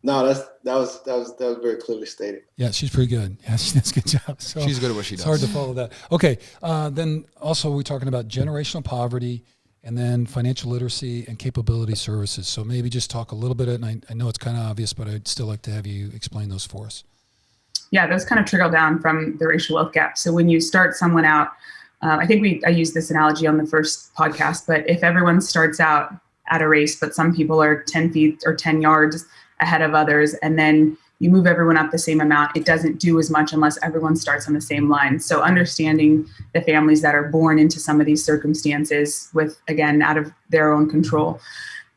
No, that was very clearly stated. Yeah, she's pretty good. Yeah, she does a good job. So she's good at what she does. It's hard to follow that. Okay, then also we're talking about generational poverty and then financial literacy and capability services. So maybe just talk a little bit, and I know it's kind of obvious, but I'd still like to have you explain those for us. Yeah, those kind of trickle down from the racial wealth gap. So when you start someone out, I think I used this analogy on the first podcast, but if everyone starts out at a race, but some people are 10 feet or 10 yards ahead of others, and then you move everyone up the same amount, it doesn't do as much unless everyone starts on the same line. So understanding the families that are born into some of these circumstances with, again, out of their own control.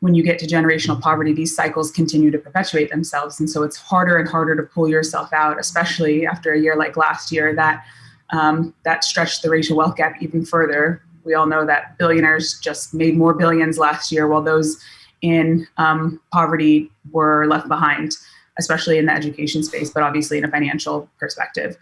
When you get to generational poverty, these cycles continue to perpetuate themselves. And so it's harder and harder to pull yourself out, especially after a year like last year that that stretched the racial wealth gap even further. We all know that billionaires just made more billions last year, while those in poverty were left behind, especially in the education space, but obviously in a financial perspective.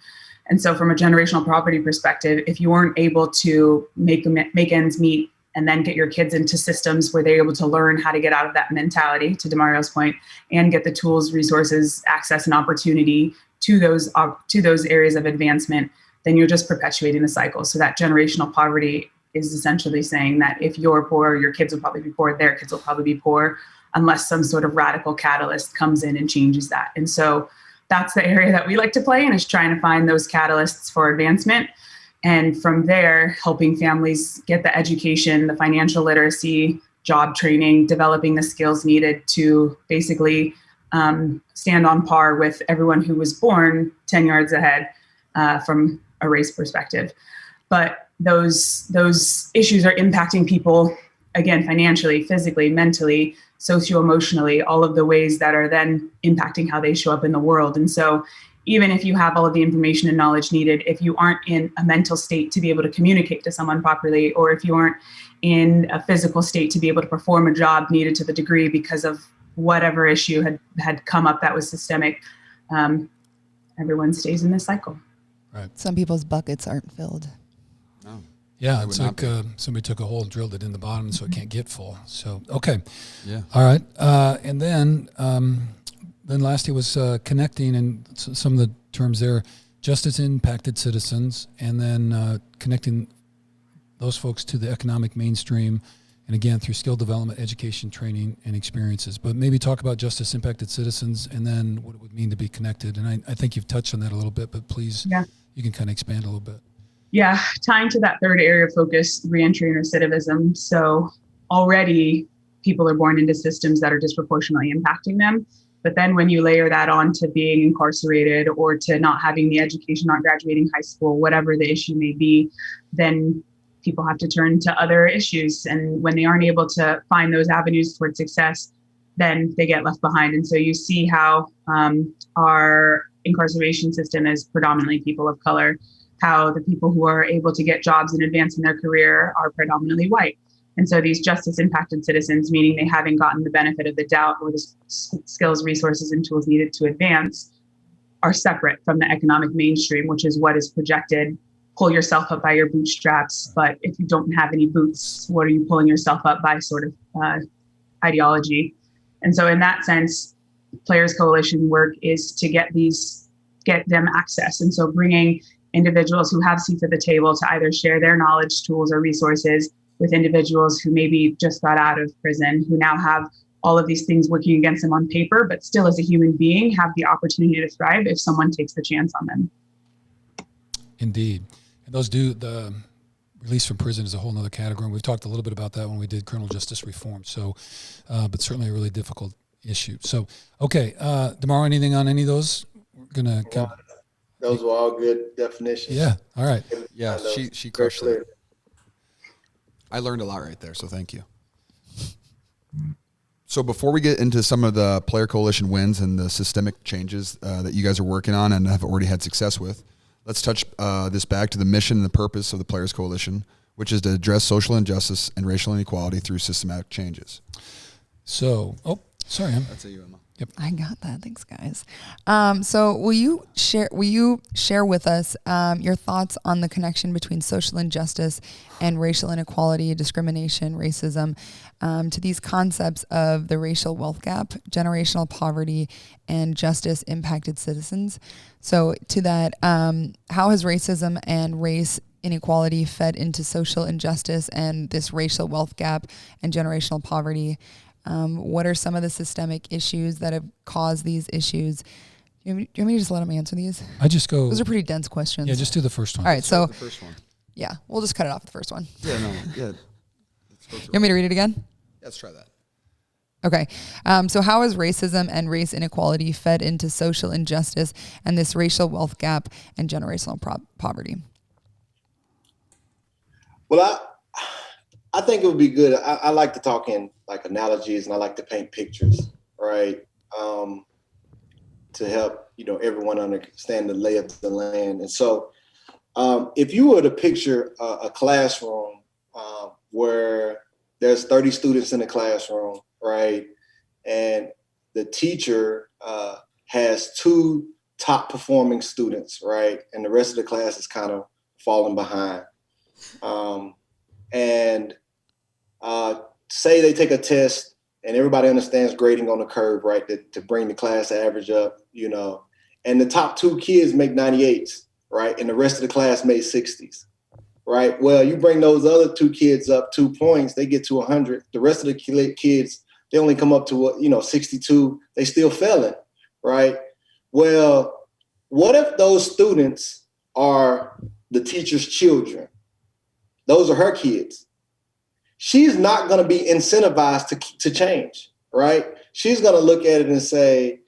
And so from a generational poverty perspective, if you weren't able to make ends meet and then get your kids into systems where they're able to learn how to get out of that mentality, to Demario's point, and get the tools, resources, access, and opportunity to those areas of advancement, then you're just perpetuating the cycle. So that generational poverty is essentially saying that if you're poor, your kids will probably be poor, their kids will probably be poor, unless some sort of radical catalyst comes in and changes that. And so that's the area that we like to play in, is trying to find those catalysts for advancement. And from there, helping families get the education, the financial literacy, job training, developing the skills needed to basically stand on par with everyone who was born 10 yards ahead from a race perspective. But those issues are impacting people, again, financially, physically, mentally, socio-emotionally, all of the ways that are then impacting how they show up in the world. And so even if you have all of the information and knowledge needed, if you aren't in a mental state to be able to communicate to someone properly, or if you aren't in a physical state to be able to perform a job needed to the degree because of whatever issue had come up that was systemic, everyone stays in this cycle. Right. Some people's buckets aren't filled. No. Yeah, it's like somebody took a hole and drilled it in the bottom so it can't get full. So, okay. Yeah. All right. And then lastly was connecting, and some of the terms there, justice impacted citizens, and then connecting those folks to the economic mainstream, and again, through skill development, education, training, and experiences. But maybe talk about justice impacted citizens and then what it would mean to be connected. And I think you've touched on that a little bit, but please, you can kind of expand a little bit. Yeah, tying to that third area of focus, reentry and recidivism. So already people are born into systems that are disproportionately impacting them. But then when you layer that on to being incarcerated or to not having the education, not graduating high school, whatever the issue may be, then people have to turn to other issues. And when they aren't able to find those avenues toward success, then they get left behind. And so you see how our incarceration system is predominantly people of color, how the people who are able to get jobs and advance in their career are predominantly white. And so these justice impacted citizens, meaning they haven't gotten the benefit of the doubt or the skills, resources, and tools needed to advance, are separate from the economic mainstream, which is what is projected. Pull yourself up by your bootstraps. But if you don't have any boots, what are you pulling yourself up by sort of ideology? And so in that sense, Players Coalition work is to get them access. And so bringing individuals who have seats at the table to either share their knowledge, tools, or resources with individuals who maybe just got out of prison, who now have all of these things working against them on paper, but still as a human being have the opportunity to thrive if someone takes the chance on them. Indeed. And the release from prison is a whole nother category. And we've talked a little bit about that when we did criminal justice reform. So, but certainly a really difficult issue. So, okay. Demario, anything on any of those? We're going to those were all good definitions. Yeah. All right. Yeah. She crushed it. I learned a lot right there. So thank you. So before we get into some of the Player Coalition wins and the systemic changes that you guys are working on and have already had success with, let's touch this back to the mission and the purpose of the Players Coalition, which is to address social injustice and racial inequality through systematic changes. So, sorry, Em. That's you, Emma. Yep. I got that. Thanks, guys. So will you share with us your thoughts on the connection between social injustice and racial inequality, discrimination, racism, to these concepts of the racial wealth gap, generational poverty, and justice impacted citizens? So to that, how has racism and race inequality fed into social injustice and this racial wealth gap and generational poverty? What are some of the systemic issues that have caused these issues? Do you want me to just let them answer these? I just go. Those are pretty dense questions. Yeah, just do the first one. All right, so the first one. Yeah, we'll just cut it off the first one. Yeah, no, yeah. You want me to read it again? Yeah, let's try that. Okay. So how has racism and race inequality fed into social injustice and this racial wealth gap and generational poverty? Well, I think it would be good. I like to talk in like analogies, and I like to paint pictures, right? To help, everyone understand the lay of the land. And so If you were to picture a classroom where there's 30 students in the classroom, right, and the teacher has 2 top performing students, right, and the rest of the class is kind of falling behind. And say they take a test and everybody understands grading on the curve, right, to bring the class average up, and the top 2 kids make 98s, right, and the rest of the class made 60s, right? Well, you bring those other 2 kids up 2 points, they get to 100. The rest of the kids, they only come up to 62. They still failing, right? Well, what if those students are the teacher's children? Those are her kids. She's not going to be incentivized to change, right? She's going to look at it and say,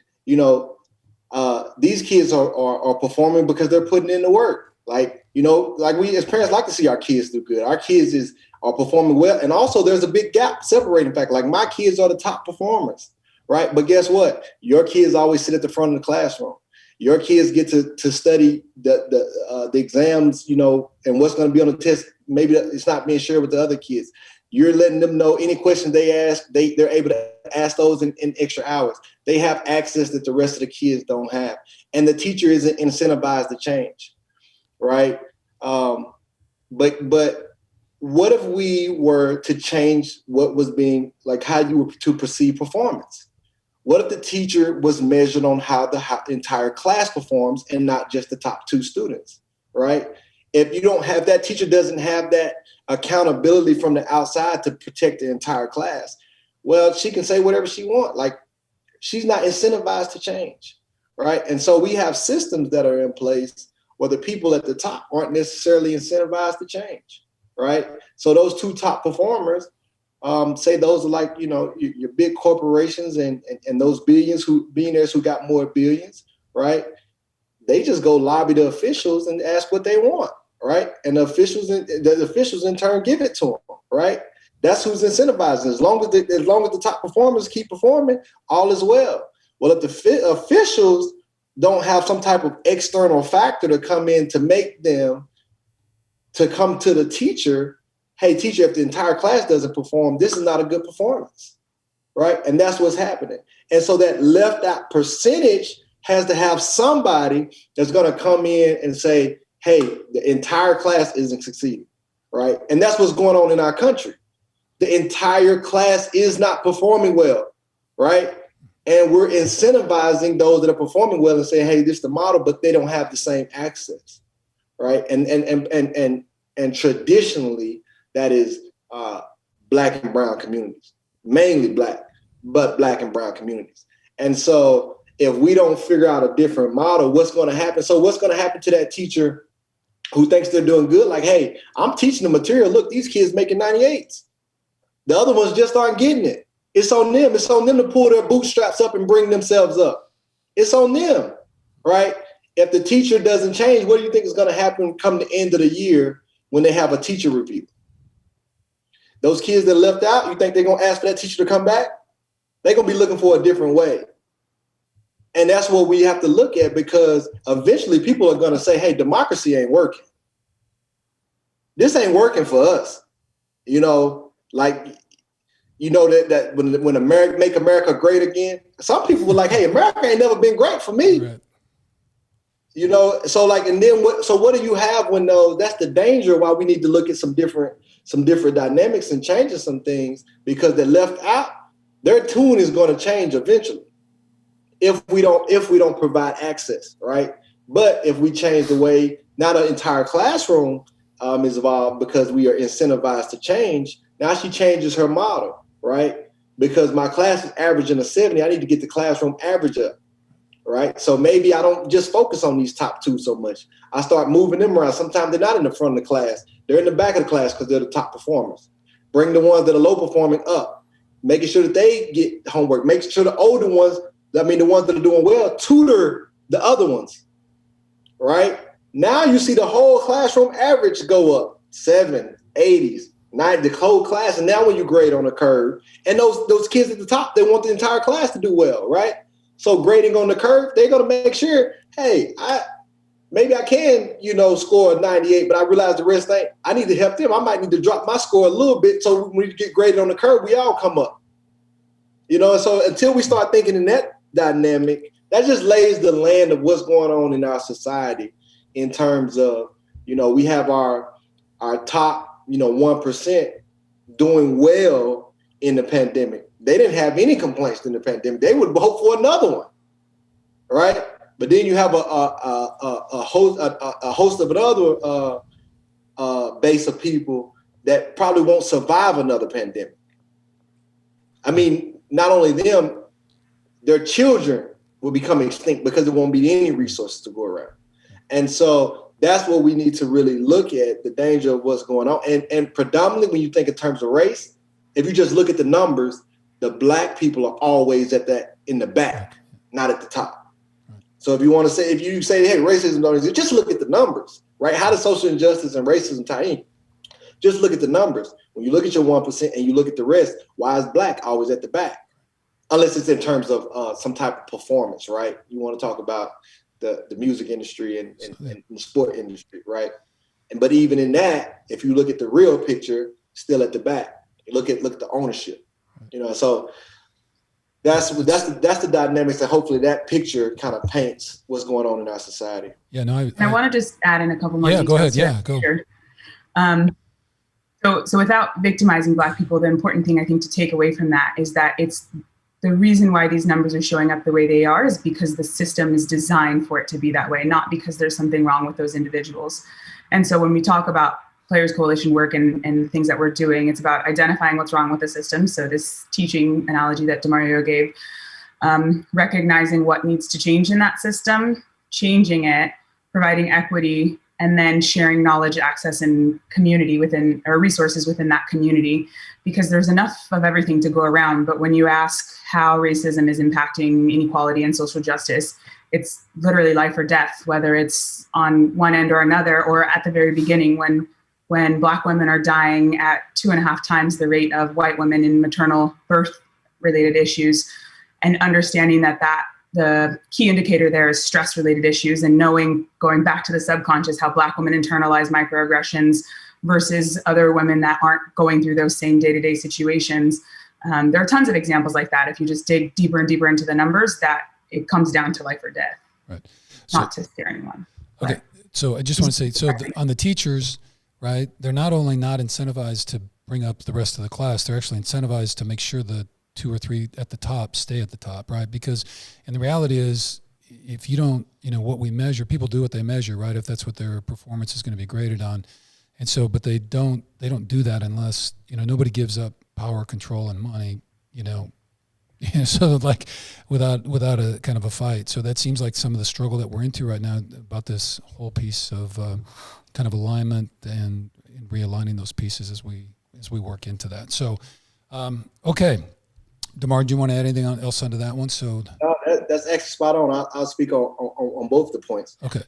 these kids are performing because they're putting in the work. Like we as parents like to see our kids do good. Our kids are performing well. And also there's a big gap separating fact. Like my kids are the top performers, right? But guess what? Your kids always sit at the front of the classroom. Your kids get to study the exams, and what's going to be on the test. Maybe it's not being shared with the other kids. You're letting them know any questions they ask, they're able to ask those in extra hours. They have access that the rest of the kids don't have. And the teacher isn't incentivized to change, right? But what if we were to change what was being, like how you were to perceive performance? What if the teacher was measured on how the entire class performs and not just the top 2 students, right? If you don't have that, teacher doesn't have that accountability from the outside to protect the entire class, well, she can say whatever she wants. Like, she's not incentivized to change, right? And so we have systems that are in place where the people at the top aren't necessarily incentivized to change, right? So those 2 top performers, say those are like, your big corporations and those billionaires who got more billions, right? They just go lobby the officials and ask what they want, right? And the officials in turn give it to them, right? That's who's incentivizing. As long as the top performers keep performing, all is well. Well, if the officials don't have some type of external factor to come in to make them to come to the teacher, hey, teacher, if the entire class doesn't perform, this is not a good performance, right? And that's what's happening. And so that left out percentage has to have somebody that's going to come in and say, hey, the entire class isn't succeeding, right? And that's what's going on in our country. The entire class is not performing well, right? And we're incentivizing those that are performing well and saying, hey, this is the model, but they don't have the same access, right? And traditionally, that is Black and brown communities, mainly Black, but Black and brown communities. And so if we don't figure out a different model, what's going to happen? So what's going to happen to that teacher who thinks they're doing good? Like, hey, I'm teaching the material. Look, these kids making 98s. The other ones just aren't getting it. It's on them. It's on them to pull their bootstraps up and bring themselves up. It's on them, right? If the teacher doesn't change, what do you think is going to happen come the end of the year when they have a teacher review? Those kids that left out, you think they're going to ask for that teacher to come back? They're going to be looking for a different way. And that's what we have to look at, because eventually people are going to say, hey, democracy ain't working. This ain't working for us. That when America make America great again, some people were like, hey, America ain't never been great for me. Right. So like, and then what do you have when those? That's the danger why we need to look at some different dynamics and changes some things, because they're left out. Their tune is going to change eventually if we don't provide access, right? But if we change the way, not an entire classroom is involved because we are incentivized to change. Now she changes her model, right? Because my class is averaging a 70, I need to get the classroom average up, right? So maybe I don't just focus on these top 2 so much. I start moving them around. Sometimes they're not in the front of the class. They're in the back of the class because they're the top performers. Bring the ones that are low performing up, making sure that they get homework, making sure the older ones, the ones that are doing well, tutor the other ones, right? Now you see the whole classroom average go up, 7, 80s, 90, the whole class. And now when you grade on a curve, and those kids at the top, they want the entire class to do well, right? So grading on the curve, they're going to make sure, hey, maybe I can, score a 98, but I realize the rest ain't. I need to help them. I might need to drop my score a little bit so when we get graded on the curve, we all come up. So until we start thinking in that dynamic, that just lays the land of what's going on in our society in terms of, we have our top, 1% doing well in the pandemic. They didn't have any complaints in the pandemic. They would hope for another one, right? But then you have a host of another base of people that probably won't survive another pandemic. I mean, not only them, their children will become extinct because there won't be any resources to go around. And so that's what we need to really look at, the danger of what's going on. And predominantly when you think in terms of race, if you just look at the numbers, the Black people are always in the back, not at the top. So if you say, hey, racism don't exist, just look at the numbers, right? How does social injustice and racism tie in? Just look at the numbers. When you look at your 1% and you look at the rest, why is Black always at the back? Unless it's in terms of some type of performance, right? You want to talk about the music industry and the sport industry, right? But even in that, if you look at the real picture, still at the back. You look at the ownership, So that's the dynamics that hopefully that picture kind of paints what's going on in our society. Yeah, no, I want to just add in a couple more. Yeah, go ahead. Yeah, go. Sure. So without victimizing Black people, the important thing I think to take away from that is that it's the reason why these numbers are showing up the way they are is because the system is designed for it to be that way, not because there's something wrong with those individuals. And so when we talk about Players Coalition work and the things that we're doing, it's about identifying what's wrong with the system. So this teaching analogy that Demario gave, recognizing what needs to change in that system, changing it, providing equity, and then sharing knowledge, access, and community within, or resources within that community, because there's enough of everything to go around. But when you ask how racism is impacting inequality and social justice, it's literally life or death, whether it's on one end or another, or at the very beginning when Black women are dying at 2.5 times the rate of white women in maternal birth-related issues, and understanding that the key indicator there is stress-related issues, and knowing, going back to the subconscious, how Black women internalize microaggressions versus other women that aren't going through those same day-to-day situations. There are tons of examples like that. If you just dig deeper and deeper into the numbers, that it comes down to life or death, right? Not to scare anyone. Okay, so I just want to say, on the teachers, right, they're not only not incentivized to bring up the rest of the class, they're actually incentivized to make sure the 2 or 3 at the top stay at the top, right? Because, and the reality is, if you don't, what we measure, people do what they measure, right? If that's what their performance is going to be graded on. And so, but they don't do that unless, nobody gives up power, control, and money, so like without a kind of a fight. So that seems like some of the struggle that we're into right now about this whole piece of kind of alignment and realigning those pieces as we work into that. So, okay. Demario, do you want to add anything else onto that one? So no, that's actually spot on. I'll speak on both the points. Okay.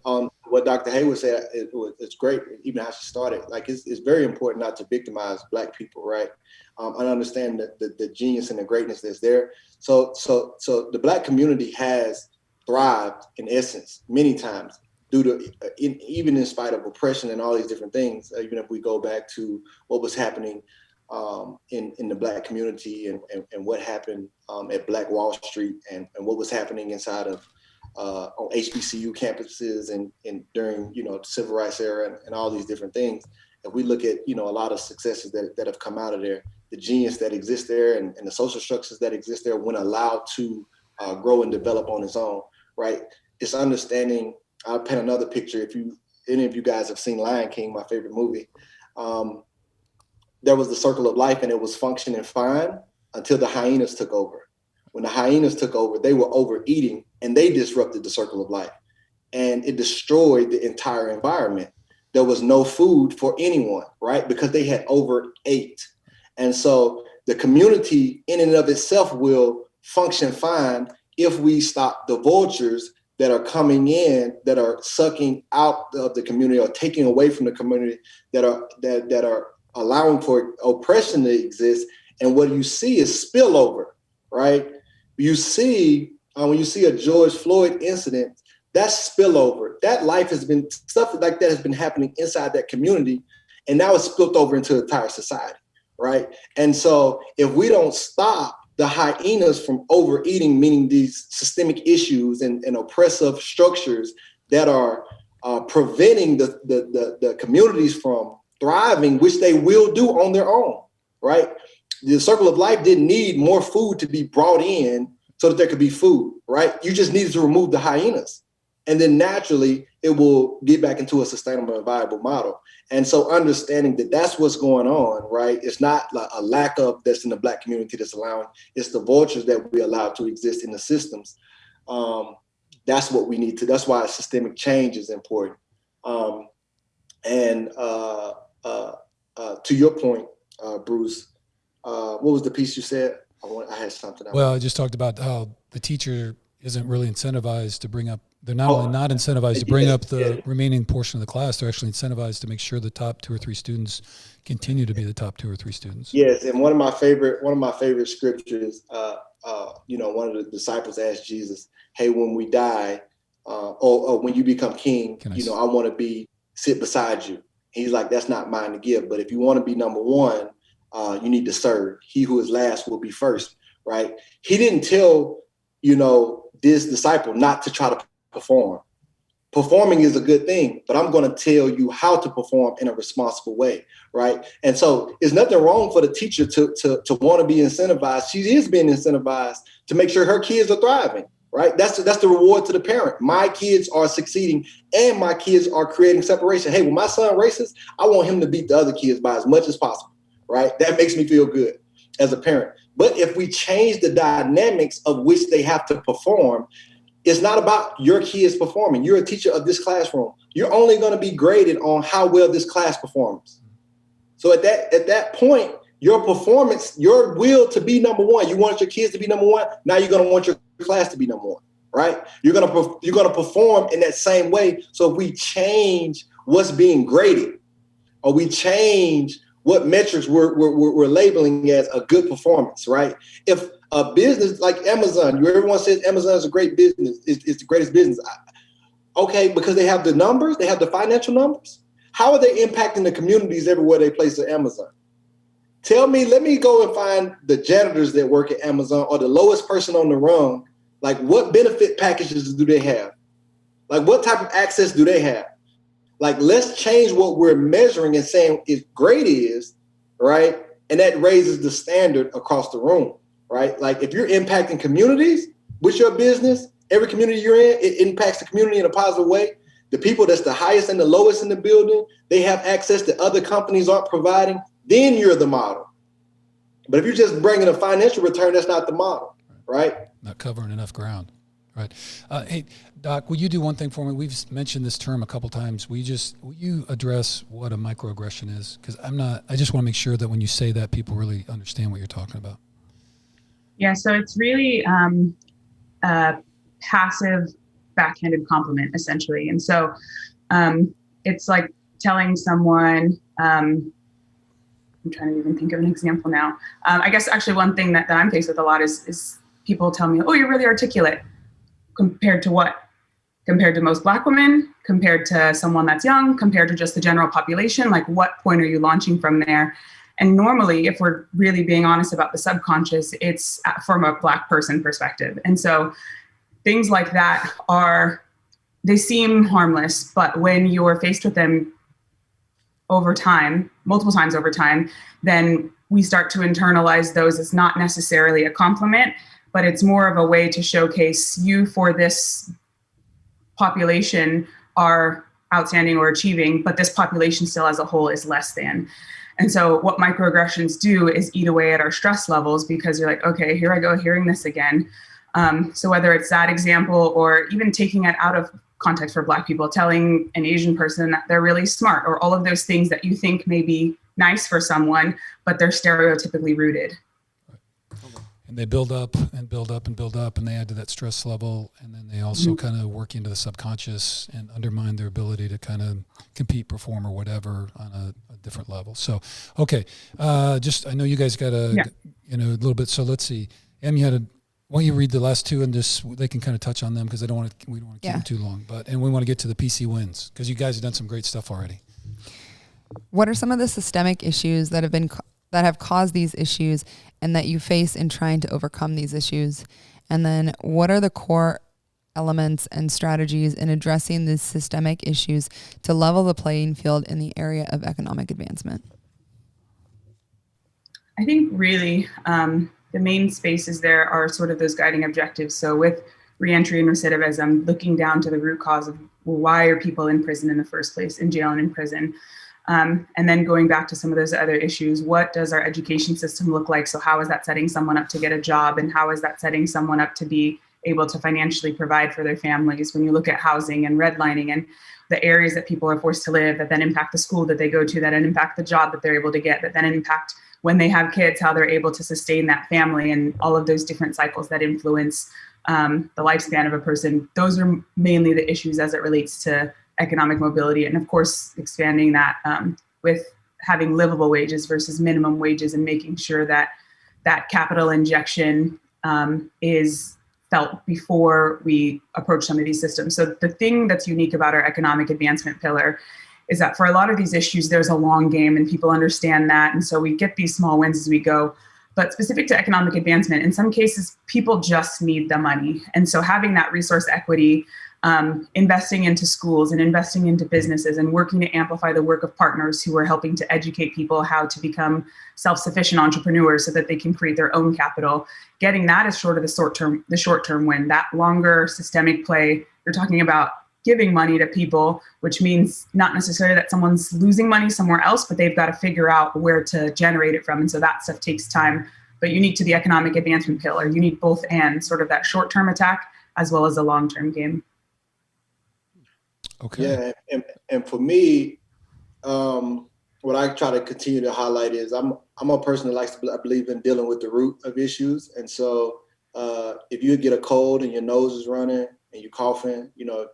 What Dr. Heyward said, it's great, even how she started. Like, it's very important not to victimize Black people, right? I understand the genius and the greatness that's there. So the Black community has thrived, in essence, many times due to, even in spite of oppression and all these different things. Even if we go back to what was happening in the Black community and what happened at Black Wall Street and what was happening inside of on HBCU campuses and during the civil rights era and all these different things. If we look at a lot of successes that have come out of there, the genius that exists there and the social structures that exist there when allowed to grow and develop on its own, right? It's understanding. I'll paint another picture. If any of you guys have seen Lion King, my favorite movie, there was the circle of life and it was functioning fine until the hyenas took over. When the hyenas took over, they were overeating and they disrupted the circle of life and it destroyed the entire environment. There was no food for anyone, right? Because they had overate. And so the community in and of itself will function fine if we stop the vultures that are coming in, that are sucking out of the community or taking away from the community, that are allowing for oppression to exist. And what you see is spillover, right? You see, when you see a George Floyd incident, that's spillover. That life has been, stuff like that has been happening inside that community, and now it's spilled over into the entire society, right? And so if we don't stop the hyenas from overeating, meaning these systemic issues and oppressive structures that are preventing the communities from thriving, which they will do on their own, right? The circle of life didn't need more food to be brought in so that there could be food, right? You just needed to remove the hyenas. And then naturally, it will get back into a sustainable and viable model. And so understanding that that's what's going on, right? It's not like a lack of that's in the Black community that's allowing, it's the vultures that we allow to exist in the systems. That's what we need to, that's why systemic change is important. To your point, Bruce, what was the piece you said? I had something. I just talked about how the teacher isn't really incentivized to bring up, they're not only not incentivized to bring up the remaining portion of the class, they're actually incentivized to make sure the top 2 or 3 students continue to be the top 2 or 3 students. Yes, and one of my favorite scriptures, one of the disciples asked Jesus, "Hey, when we die, or when you become king, I want to sit beside you." He's like, "That's not mine to give, but if you want to be number one, you need to serve. He who is last will be first," right? He didn't tell, this disciple not to try to perform. Performing is a good thing, but I'm going to tell you how to perform in a responsible way, right? And so there's nothing wrong for the teacher to want to be incentivized. She is being incentivized to make sure her kids are thriving, right? That's the reward to the parent. My kids are succeeding and my kids are creating separation. Hey, when my son races, I want him to beat the other kids by as much as possible, right? That makes me feel good as a parent. But if we change the dynamics of which they have to perform, it's not about your kids performing. You're a teacher of this classroom. You're only going to be graded on how well this class performs. So at that point, your performance, your will to be number one, you want your kids to be number one. Now you're going to want your class to be number one, right? You're going to perform in that same way. So if we change what's being graded, or we change what metrics we're labeling as a good performance, right? If a business like Amazon, everyone says Amazon is a great business, it's the greatest business. Okay, because they have the numbers, they have the financial numbers. How are they impacting the communities everywhere they place at Amazon? Tell me, let me go and find the janitors that work at Amazon or the lowest person on the rung. Like, what benefit packages do they have? Like, what type of access do they have? Like, let's change what we're measuring and saying is great is, right? And that raises the standard across the room, right? Like, if you're impacting communities with your business, every community you're in, it impacts the community in a positive way. The people that's the highest and the lowest in the building, they have access that other companies aren't providing, then you're the model. But if you're just bringing a financial return, that's not the model, right? Not covering enough ground. Right. Hey, Doc, will you do one thing for me? We've mentioned this term a couple times. Will you address what a microaggression is? Because I just want to make sure that when you say that, people really understand what you're talking about. Yeah, so it's really a passive backhanded compliment, essentially. And so it's like telling someone, I'm trying to even think of an example now. I guess actually one thing that I'm faced with a lot is people tell me, "Oh, you're really articulate." Compared to what? Compared to most Black women, compared to someone that's young, compared to just the general population? Like, what point are you launching from there? And normally, if we're really being honest about the subconscious, it's from a Black person perspective. And so things like that they seem harmless, but when you're faced with them over time, multiple times over time, then we start to internalize those as not necessarily a compliment, but it's more of a way to showcase you for this population are outstanding or achieving, but this population still as a whole is less than. And so what microaggressions do is eat away at our stress levels, because you're like, okay, here I go hearing this again. So whether it's that example or even taking it out of context for Black people, telling an Asian person that they're really smart, or all of those things that you think may be nice for someone, but they're stereotypically rooted. And they build up and build up and build up, and they add to that stress level. And then they also kind of work into the subconscious and undermine their ability to kind of compete, perform, or whatever on a different level. So, okay. I know you guys got a little bit. So let's see. Em, you had Why don't you read the last two and just they can kind of touch on them because we don't want to keep them too long. And we want to get to the PC wins because you guys have done some great stuff already. What are some of the systemic issues that have caused these issues and that you face in trying to overcome these issues? And then what are the core elements and strategies in addressing these systemic issues to level the playing field in the area of economic advancement? I think really the main spaces there are sort of those guiding objectives. So with reentry and recidivism, looking down to the root cause of, well, why are people in prison in the first place, in jail and in prison? And then going back to some of those other issues, what does our education system look like? So how is that setting someone up to get a job? And how is that setting someone up to be able to financially provide for their families? When you look at housing and redlining and the areas that people are forced to live that then impact the school that they go to, that then impact the job that they're able to get, that then impact when they have kids, how they're able to sustain that family and all of those different cycles that influence the lifespan of a person. Those are mainly the issues as it relates to economic mobility. And of course, expanding that with having livable wages versus minimum wages and making sure that that capital injection is felt before we approach some of these systems. So the thing that's unique about our economic advancement pillar is that for a lot of these issues, there's a long game and people understand that. And so we get these small wins as we go. But specific to economic advancement, in some cases, people just need the money. And so having that resource equity, investing into schools and investing into businesses and working to amplify the work of partners who are helping to educate people how to become self-sufficient entrepreneurs so that they can create their own capital. Getting that is sort of the short-term win. That longer systemic play, you're talking about giving money to people, which means not necessarily that someone's losing money somewhere else, but they've got to figure out where to generate it from. And so that stuff takes time. But unique to the economic advancement pillar, you need both and sort of that short-term attack as well as a long-term game. Okay. Yeah, and for me, what I try to continue to highlight is I'm a person that likes to believe in dealing with the root of issues. And so if you get a cold and your nose is running and you're coughing,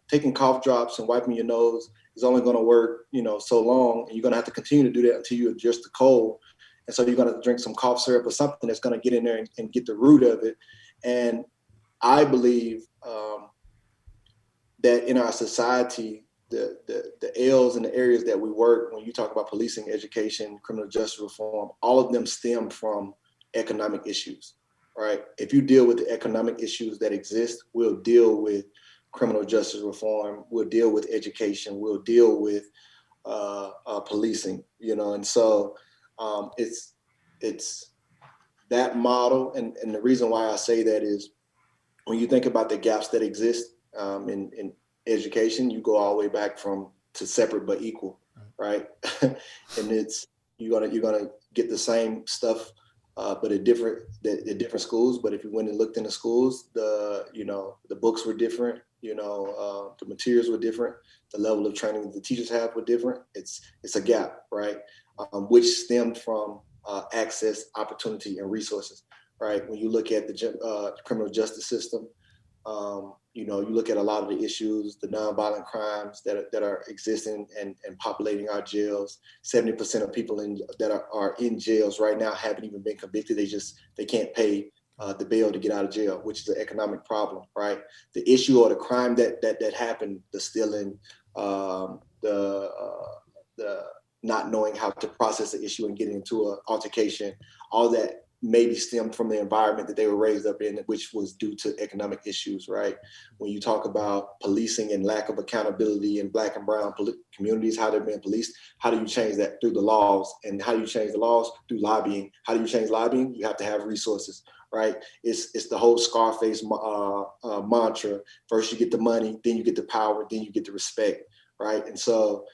taking cough drops and wiping your nose is only going to work, so long. And you're going to have to continue to do that until you adjust the cold. And so you're going to drink some cough syrup or something that's going to get in there and get the root of it. And I believe that in our society, the ills and the areas that we work, when you talk about policing, education, criminal justice reform, all of them stem from economic issues, right? If you deal with the economic issues that exist, we'll deal with criminal justice reform, we'll deal with education, we'll deal with policing, and so it's that model. And the reason why I say that is when you think about the gaps that exist in education, you go all the way back to separate but equal, right? And it's you're gonna get the same stuff, but at different schools. But if you went and looked in the schools, the books were different, the materials were different, the level of training that the teachers have were different. It's a gap, right? Which stemmed from access, opportunity, and resources, right? When you look at the criminal justice system, you look at a lot of the issues, the nonviolent crimes that are existing and populating our jails. 70% of people that are in jails right now haven't even been convicted. They can't pay the bail to get out of jail, which is an economic problem, right? The issue or the crime that happened, the stealing, the not knowing how to process the issue and getting into an altercation, all that maybe stemmed from the environment that they were raised up in, which was due to economic issues, right? When you talk about policing and lack of accountability in Black and brown communities, how they're being policed, how do you change that? Through the laws. And how do you change the laws? Through lobbying. How do you change lobbying? You have to have resources, right? It's the whole Scarface mantra. First you get the money, then you get the power, then you get the respect, right? And so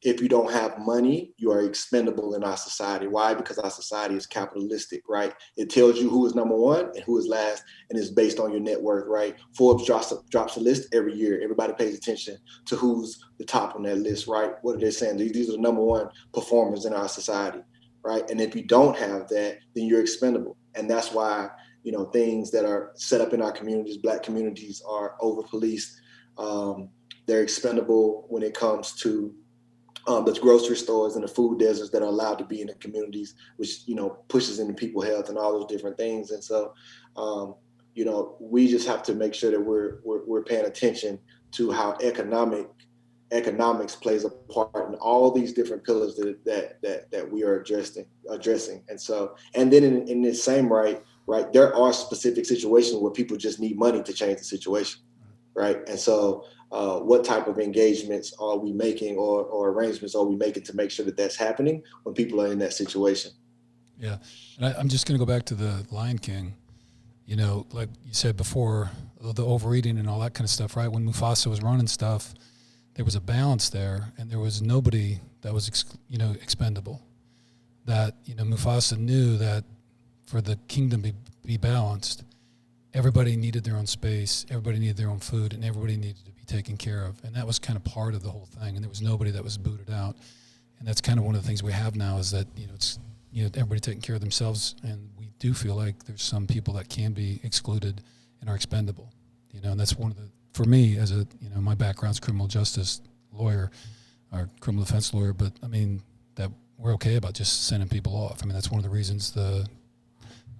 if you don't have money, you are expendable in our society. Why? Because our society is capitalistic, right? It tells you who is number one and who is last, and it's based on your net worth, right? Forbes drops a list every year. Everybody pays attention to who's the top on that list, right? What are they saying? These are the number one performers in our society, right? And if you don't have that, then you're expendable. And that's why, things that are set up in our communities, Black communities, are over-policed. They're expendable when it comes to the grocery stores and the food deserts that are allowed to be in the communities, which, pushes into people's health and all those different things. And so we just have to make sure that we're paying attention to how economics plays a part in all these different pillars that we are addressing. And so, and then in this same right, there are specific situations where people just need money to change the situation, right? And so what type of engagements are we making or arrangements are we making to make sure that that's happening when people are in that situation? Yeah. And I'm just going to go back to the Lion King, like you said before, the overeating and all that kind of stuff, right? When Mufasa was running stuff, there was a balance there, and there was nobody that was, expendable. That, Mufasa knew that for the kingdom to be balanced, everybody needed their own space, everybody needed their own food, and everybody needed to be taken care of. And that was kind of part of the whole thing, and there was nobody that was booted out. And that's kind of one of the things we have now is that, it's, everybody taking care of themselves, and we do feel like there's some people that can be excluded and are expendable, and that's one of the, for me as a, my background's criminal justice lawyer or criminal defense lawyer, but I mean, that we're okay about just sending people off. I mean, that's one of the reasons the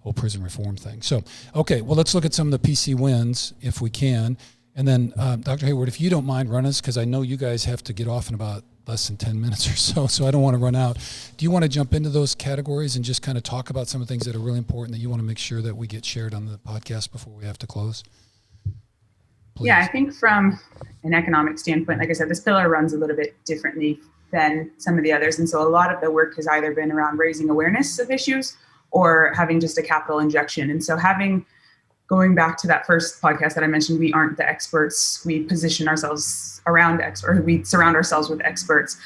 whole prison reform thing. So, okay, well, let's look at some of the PC wins if we can. And then, Dr. Heyward, if you don't mind running us, because I know you guys have to get off in about less than 10 minutes or so I don't want to run out. Do you want to jump into those categories and just kind of talk about some of the things that are really important that you want to make sure that we get shared on the podcast before we have to close? Please. Yeah, I think from an economic standpoint, like I said, this pillar runs a little bit differently than some of the others. And so a lot of the work has either been around raising awareness of issues or having just a capital injection. And so going back to that first podcast that I mentioned, we aren't the experts. We position ourselves around experts. We surround ourselves with experts.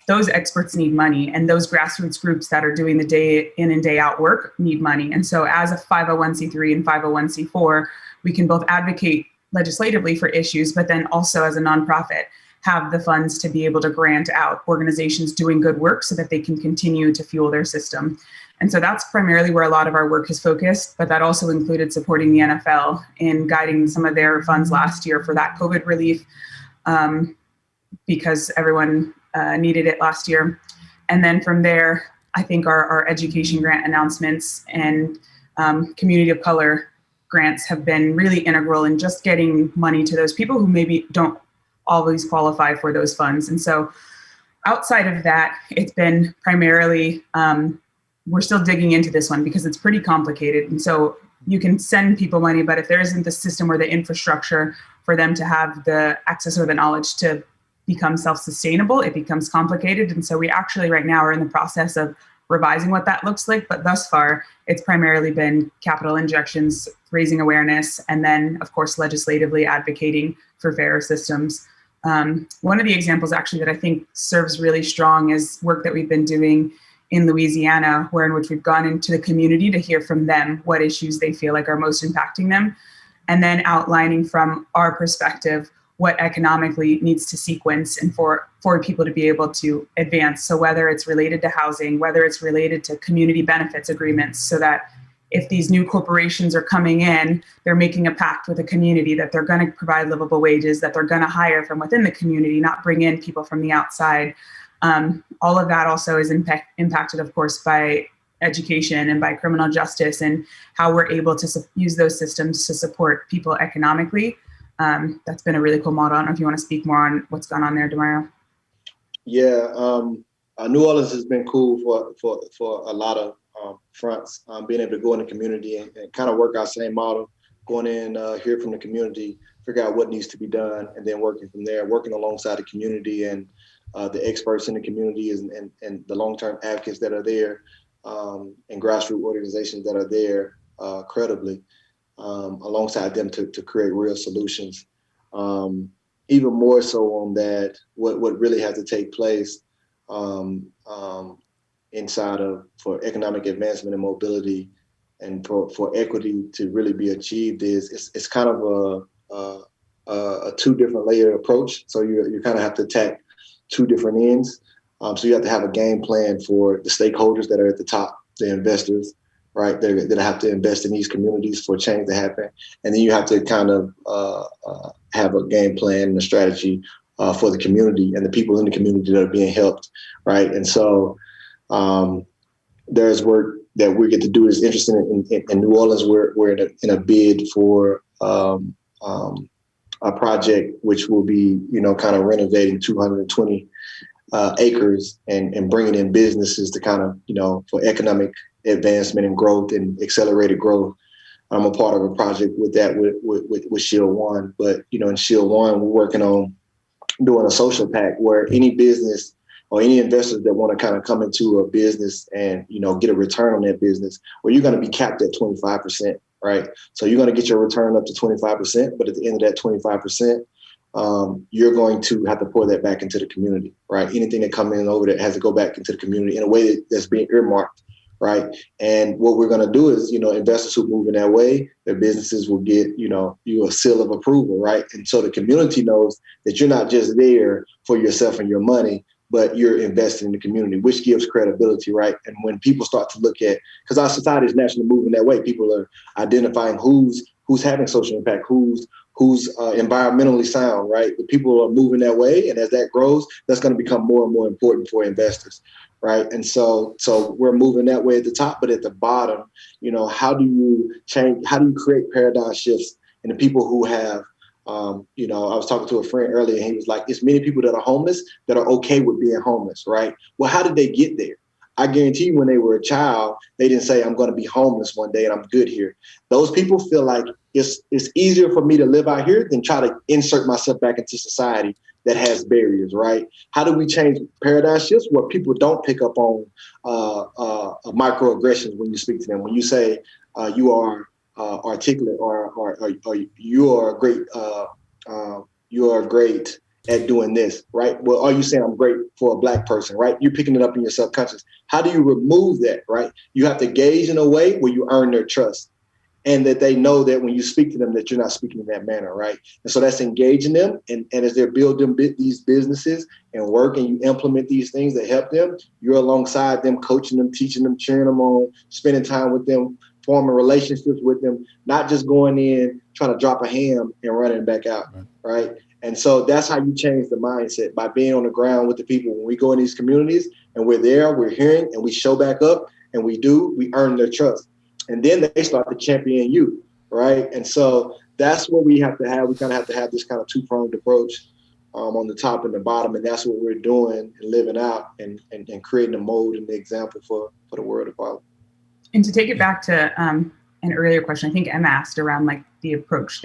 Those experts need money, and those grassroots groups that are doing the day in and day out work need money. And so as a 501c3 and 501c4, we can both advocate legislatively for issues, but then also as a nonprofit, have the funds to be able to grant out organizations doing good work so that they can continue to fuel their system. And so that's primarily where a lot of our work is focused, but that also included supporting the NFL in guiding some of their funds last year for that COVID relief, because everyone needed it last year. And then from there, I think our education grant announcements and community of color grants have been really integral in just getting money to those people who maybe don't always qualify for those funds. And so outside of that, it's been primarily, we're still digging into this one because it's pretty complicated. And so you can send people money, but if there isn't the system or the infrastructure for them to have the access or the knowledge to become self-sustainable, it becomes complicated. And so we actually right now are in the process of revising what that looks like. But thus far, it's primarily been capital injections, raising awareness, and then, of course, legislatively advocating for fairer systems. One of the examples actually that I think serves really strong is work that we've been doing in Louisiana, in which we've gone into the community to hear from them what issues they feel like are most impacting them, and then outlining from our perspective what economically needs to sequence and for people to be able to advance. So whether it's related to housing, whether it's related to community benefits agreements, so that if these new corporations are coming in, they're making a pact with the community that they're going to provide livable wages, that they're going to hire from within the community, not bring in people from the outside. All of that also is impacted, of course, by education and by criminal justice and how we're able to use those systems to support people economically. That's been a really cool model. I don't know if you want to speak more on what's gone on there, Demario. Yeah, New Orleans has been cool for a lot of fronts. Being able to go in the community and kind of work our same model, going in, hear from the community, figure out what needs to be done, and then working from there, working alongside the community and the experts in the community and the long-term advocates that are there and grassroots organizations that are there credibly. Alongside them to create real solutions. Even more so on that, what really has to take place inside of for economic advancement and mobility and for equity to really be achieved is it's kind of a two different layer approach. So you kind of have to attack two different ends. So you have to have a game plan for the stakeholders that are at the top, the investors, right? That have to invest in these communities for change to happen. And then you have to kind of have a game plan and a strategy for the community and the people in the community that are being helped, right? And so there's work that we get to do is interesting. In New Orleans, we're in a bid for a project which will be, kind of renovating 220 acres and bringing in businesses to kind of, for economic advancement and growth and accelerated growth. I'm a part of a project with that with Shield One, but in Shield One, we're working on doing a social pack where any business or any investors that want to kind of come into a business and get a return on that business, well, you're going to be capped at 25%, right? So you're going to get your return up to 25%, but at the end of that 25%, you're going to have to pour that back into the community, right? Anything that comes in over that has to go back into the community in a way that's being earmarked. Right. And what we're going to do is, investors who move in that way, their businesses will get, you a seal of approval. Right. And so the community knows that you're not just there for yourself and your money, but you're investing in the community, which gives credibility. Right. And when people start to look at, because our society is naturally moving that way, people are identifying who's having social impact, who's environmentally sound, right? The people are moving that way. And as that grows, that's going to become more and more important for investors. Right. And so we're moving that way at the top, but at the bottom, how do you create paradigm shifts in the people who have, I was talking to a friend earlier and he was like, it's many people that are homeless that are okay with being homeless. Right. Well, how did they get there? I guarantee you when they were a child, they didn't say, I'm going to be homeless one day and I'm good here. Those people feel like it's easier for me to live out here than try to insert myself back into society that has barriers, right? How do we change paradigm shifts where people don't pick up on microaggressions when you speak to them? When you say you are articulate or you are great at doing this, right? Well, are you saying I'm great for a Black person, right? You're picking it up in your subconscious. How do you remove that, right? You have to gauge in a way where you earn their trust and that they know that when you speak to them that you're not speaking in that manner, right? And so that's engaging them. And as they're building these businesses and work and you implement these things that help them, you're alongside them, coaching them, teaching them, cheering them on, spending time with them, forming relationships with them, not just going in, trying to drop a ham and running back out, right? And so that's how you change the mindset, by being on the ground with the people. When we go in these communities and we're there, we're hearing and we show back up and we earn their trust. And then they start to champion you, right? And so that's what we have to have. We kind of have to have this kind of two-pronged approach on the top and the bottom. And that's what we're doing and living out and creating the mold and the example for the world to follow. And to take it back to an earlier question, I think Emma asked around like the approach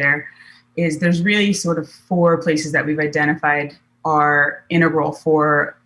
there's really sort of 4 places that we've identified are integral for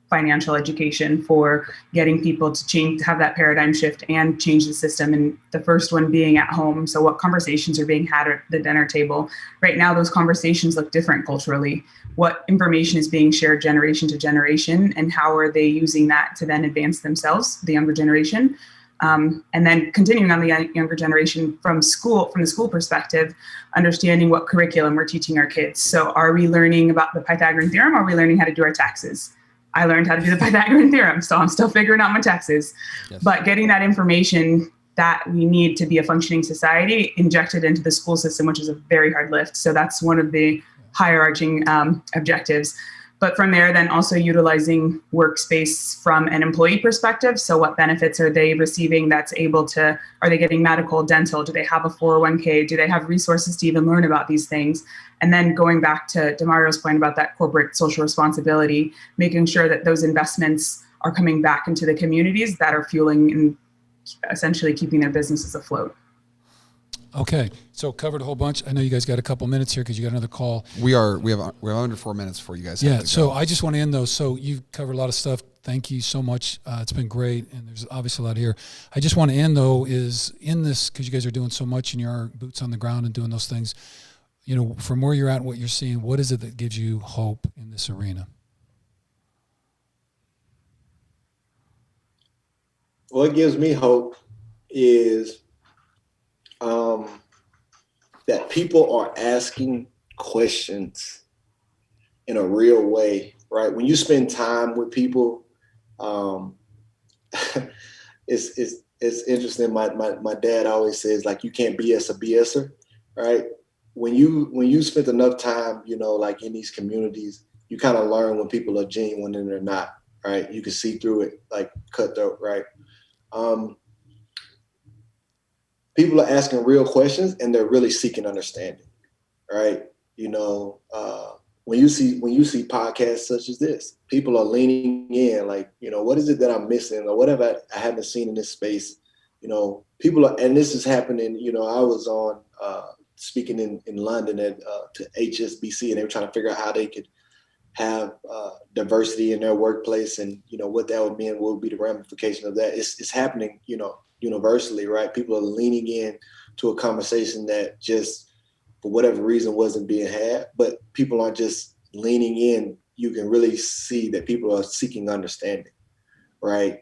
financial education, for getting people to have that paradigm shift and change the system. And the first one being at home. So what conversations are being had at the dinner table? Right now, those conversations look different culturally. What information is being shared generation to generation, and how are they using that to then advance themselves, the younger generation? And then continuing on the younger generation from the school perspective, understanding what curriculum we're teaching our kids. So are we learning about the Pythagorean theorem? Or are we learning how to do our taxes? I learned how to do the Pythagorean theorem, so I'm still figuring out my taxes. Yes. But getting that information that we need to be a functioning society injected into the school system, which is a very hard lift. So that's one of the higher arching objectives. But from there, then also utilizing workspace from an employee perspective. So what benefits are they receiving are they getting medical, dental? Do they have a 401k? Do they have resources to even learn about these things? And then going back to Demario's point about that corporate social responsibility, making sure that those investments are coming back into the communities that are fueling and essentially keeping their businesses afloat. Okay, so covered a whole bunch. I know you guys got a couple minutes here because you got another call. We're under 4 minutes for you guys. Yeah, so I just want to end those. So you've covered a lot of stuff. Thank you so much. It's been great, and there's obviously a lot here. I just want to end though is in this, because you guys are doing so much and you're boots on the ground and doing those things. From where you're at, what you're seeing, what is it that gives you hope in this arena? What gives me hope is that people are asking questions in a real way, right? When you spend time with people, it's interesting. My dad always says, like, you can't BS a BSer, right? When you spend enough time, like in these communities, you kind of learn when people are genuine and they're not, right? You can see through it, like cutthroat, right? people are asking real questions and they're really seeking understanding, right? When you see podcasts such as this, people are leaning in, like, what is it that I'm missing, or whatever I haven't seen in this space. People are, and this is happening. I was on speaking in London to HSBC, and they were trying to figure out how they could have diversity in their workplace, and what that would mean, what would be the ramification of that. It's happening, universally, right? People are leaning in to a conversation that just, for whatever reason, wasn't being had, but people aren't just leaning in. You can really see that people are seeking understanding, right?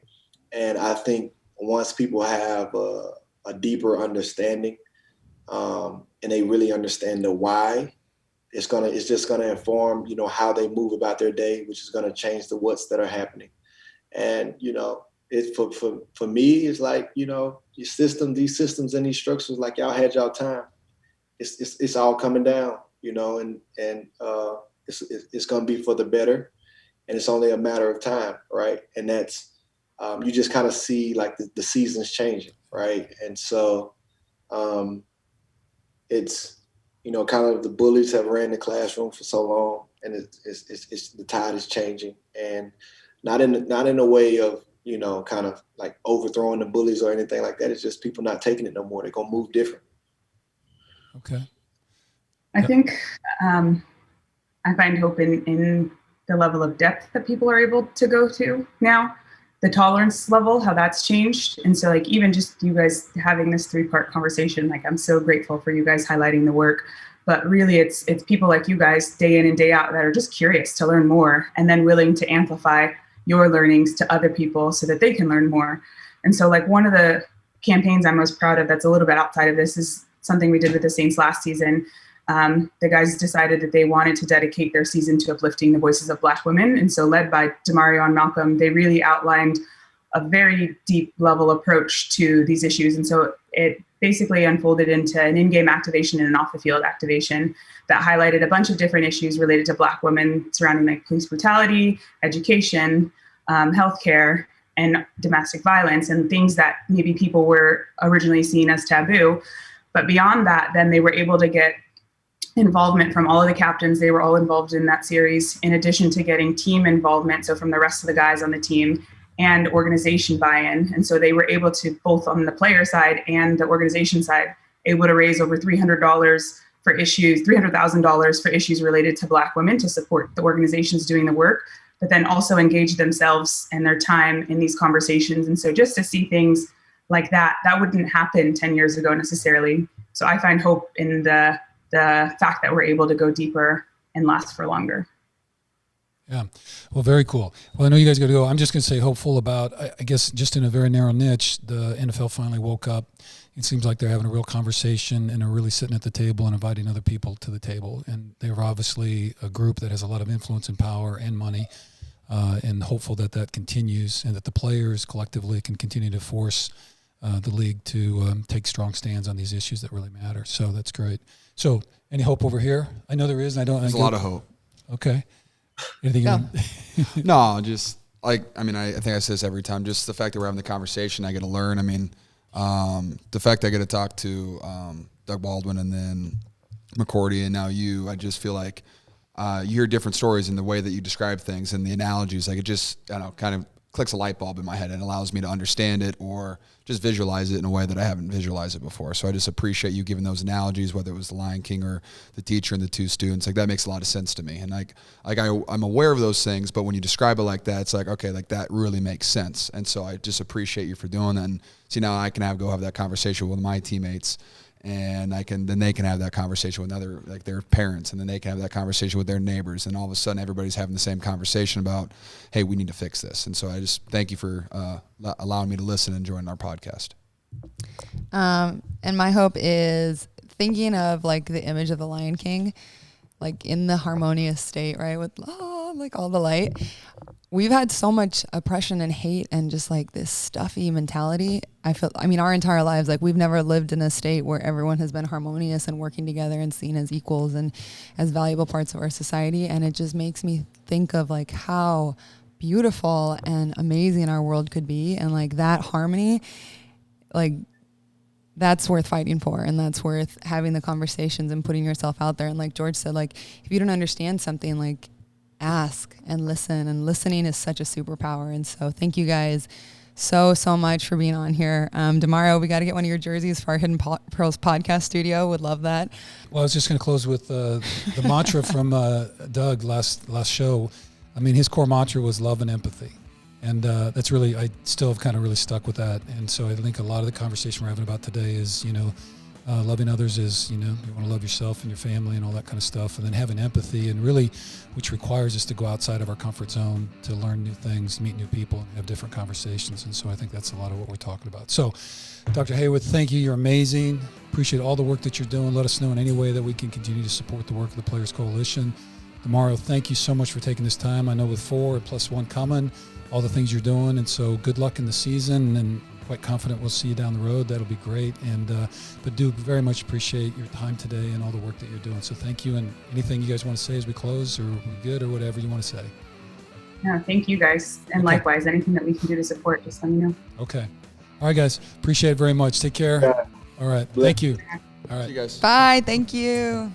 And I think once people have a deeper understanding, and they really understand the why, it's just gonna inform, how they move about their day, which is gonna change the what's that are happening. And it for me, it's like, these systems and these structures, like, y'all had y'all time. It's all coming down, and it's going to be for the better, and it's only a matter of time, right? And that's you just kind of see, like, the seasons changing, right? And so it's kind of, the bullies have ran the classroom for so long, and it's the tide is changing, and not in a way of kind of like overthrowing the bullies or anything like that. It's just people not taking it no more. They're gonna move different. Okay. I think I find hope in the level of depth that people are able to go to now, the tolerance level, how that's changed. And so, like, even just you guys having this 3-part conversation, like, I'm so grateful for you guys highlighting the work, but really it's people like you guys day in and day out that are just curious to learn more, and then willing to amplify your learnings to other people so that they can learn more. And so, like, one of the campaigns I'm most proud of that's a little bit outside of this is something we did with the Saints last season. The guys decided that they wanted to dedicate their season to uplifting the voices of Black women. And so, led by Demario and Malcolm, they really outlined a very deep level approach to these issues. And so it basically unfolded into an in-game activation and an off-the-field activation that highlighted a bunch of different issues related to Black women surrounding, like, police brutality, education, healthcare, and domestic violence, and things that maybe people were originally seen as taboo. But beyond that, then they were able to get involvement from all of the captains. They were all involved in that series, in addition to getting team involvement, so from the rest of the guys on the team, and organization buy-in. And so they were able to, both on the player side and the organization side, able to raise over $300,000 for issues related to Black women to support the organizations doing the work, but then also engage themselves and their time in these conversations. And so just to see things like that wouldn't happen 10 years ago necessarily. So I find hope in the fact that we're able to go deeper and last for longer. Yeah. Well, very cool. Well, I know you guys got to go. I'm just going to say hopeful about, I guess, just in a very narrow niche, the NFL finally woke up. It seems like they're having a real conversation and are really sitting at the table and inviting other people to the table. And they're obviously a group that has a lot of influence and power and money, and hopeful that continues, and that the players collectively can continue to force the league to take strong stands on these issues that really matter. So that's great. So any hope over here? I know there is. And There's a lot of hope. Okay. Anything? Yeah. No, just I think I say this every time. Just the fact that we're having the conversation, I get to learn. I mean, the fact that I get to talk to Doug Baldwin and then McCourty and now you, I just feel like you hear different stories in the way that you describe things and the analogies. Like, it just, I don't know, kind of clicks a light bulb in my head and allows me to understand it or just visualize it in a way that I haven't visualized it before. So I just appreciate you giving those analogies, whether it was the Lion King or the teacher and the two students. Like, that makes a lot of sense to me. And I'm aware of those things, but when you describe it like that, it's like, okay, like that really makes sense. And so I just appreciate you for doing that. And see, now I can go have that conversation with my teammates, and then they can have that conversation with other, like, their parents, and then they can have that conversation with their neighbors, and all of a sudden everybody's having the same conversation about, hey, we need to fix this. And so I just thank you for allowing me to listen and join our podcast. And my hope is thinking of, like, the image of the Lion King, like, in the harmonious state, right, with like all the light. We've had so much oppression and hate and just, like, this stuffy mentality. Our entire lives, like, we've never lived in a state where everyone has been harmonious and working together and seen as equals and as valuable parts of our society. And it just makes me think of, like, how beautiful and amazing our world could be. And, like, that harmony, like, that's worth fighting for, and that's worth having the conversations and putting yourself out there. And like George said, like if you don't understand something, like ask and listen, and listening is such a superpower. And so thank you guys so much for being on here. Demario, we got to get one of your jerseys for our Hidden Pearls podcast studio. Would love that. Well, I was just going to close with the mantra from Doug last show. I mean, his core mantra was love and empathy. And that's really, I still have kind of really stuck with that. And so I think a lot of the conversation we're having about today is, loving others is, you want to love yourself and your family and all that kind of stuff. And then having empathy, and really, which requires us to go outside of our comfort zone to learn new things, meet new people, and have different conversations. And so I think that's a lot of what we're talking about. So, Dr. Heyward, thank you. You're amazing. Appreciate all the work that you're doing. Let us know in any way that we can continue to support the work of the Players Coalition. Demario, thank you so much for taking this time. I know with 4 plus 1 coming, all the things you're doing, and so good luck in the season, and quite confident we'll see you down the road. That'll be great. And but do very much appreciate your time today and all the work that you're doing. So thank you. And anything you guys want to say as we close, or we're good, or whatever you want to say? No, thank you guys, and likewise, anything that we can do to support, just let me know. Okay. All right, guys. Appreciate it very much. Take care. All right. Thank you. All right. See you guys. Bye. Thank you.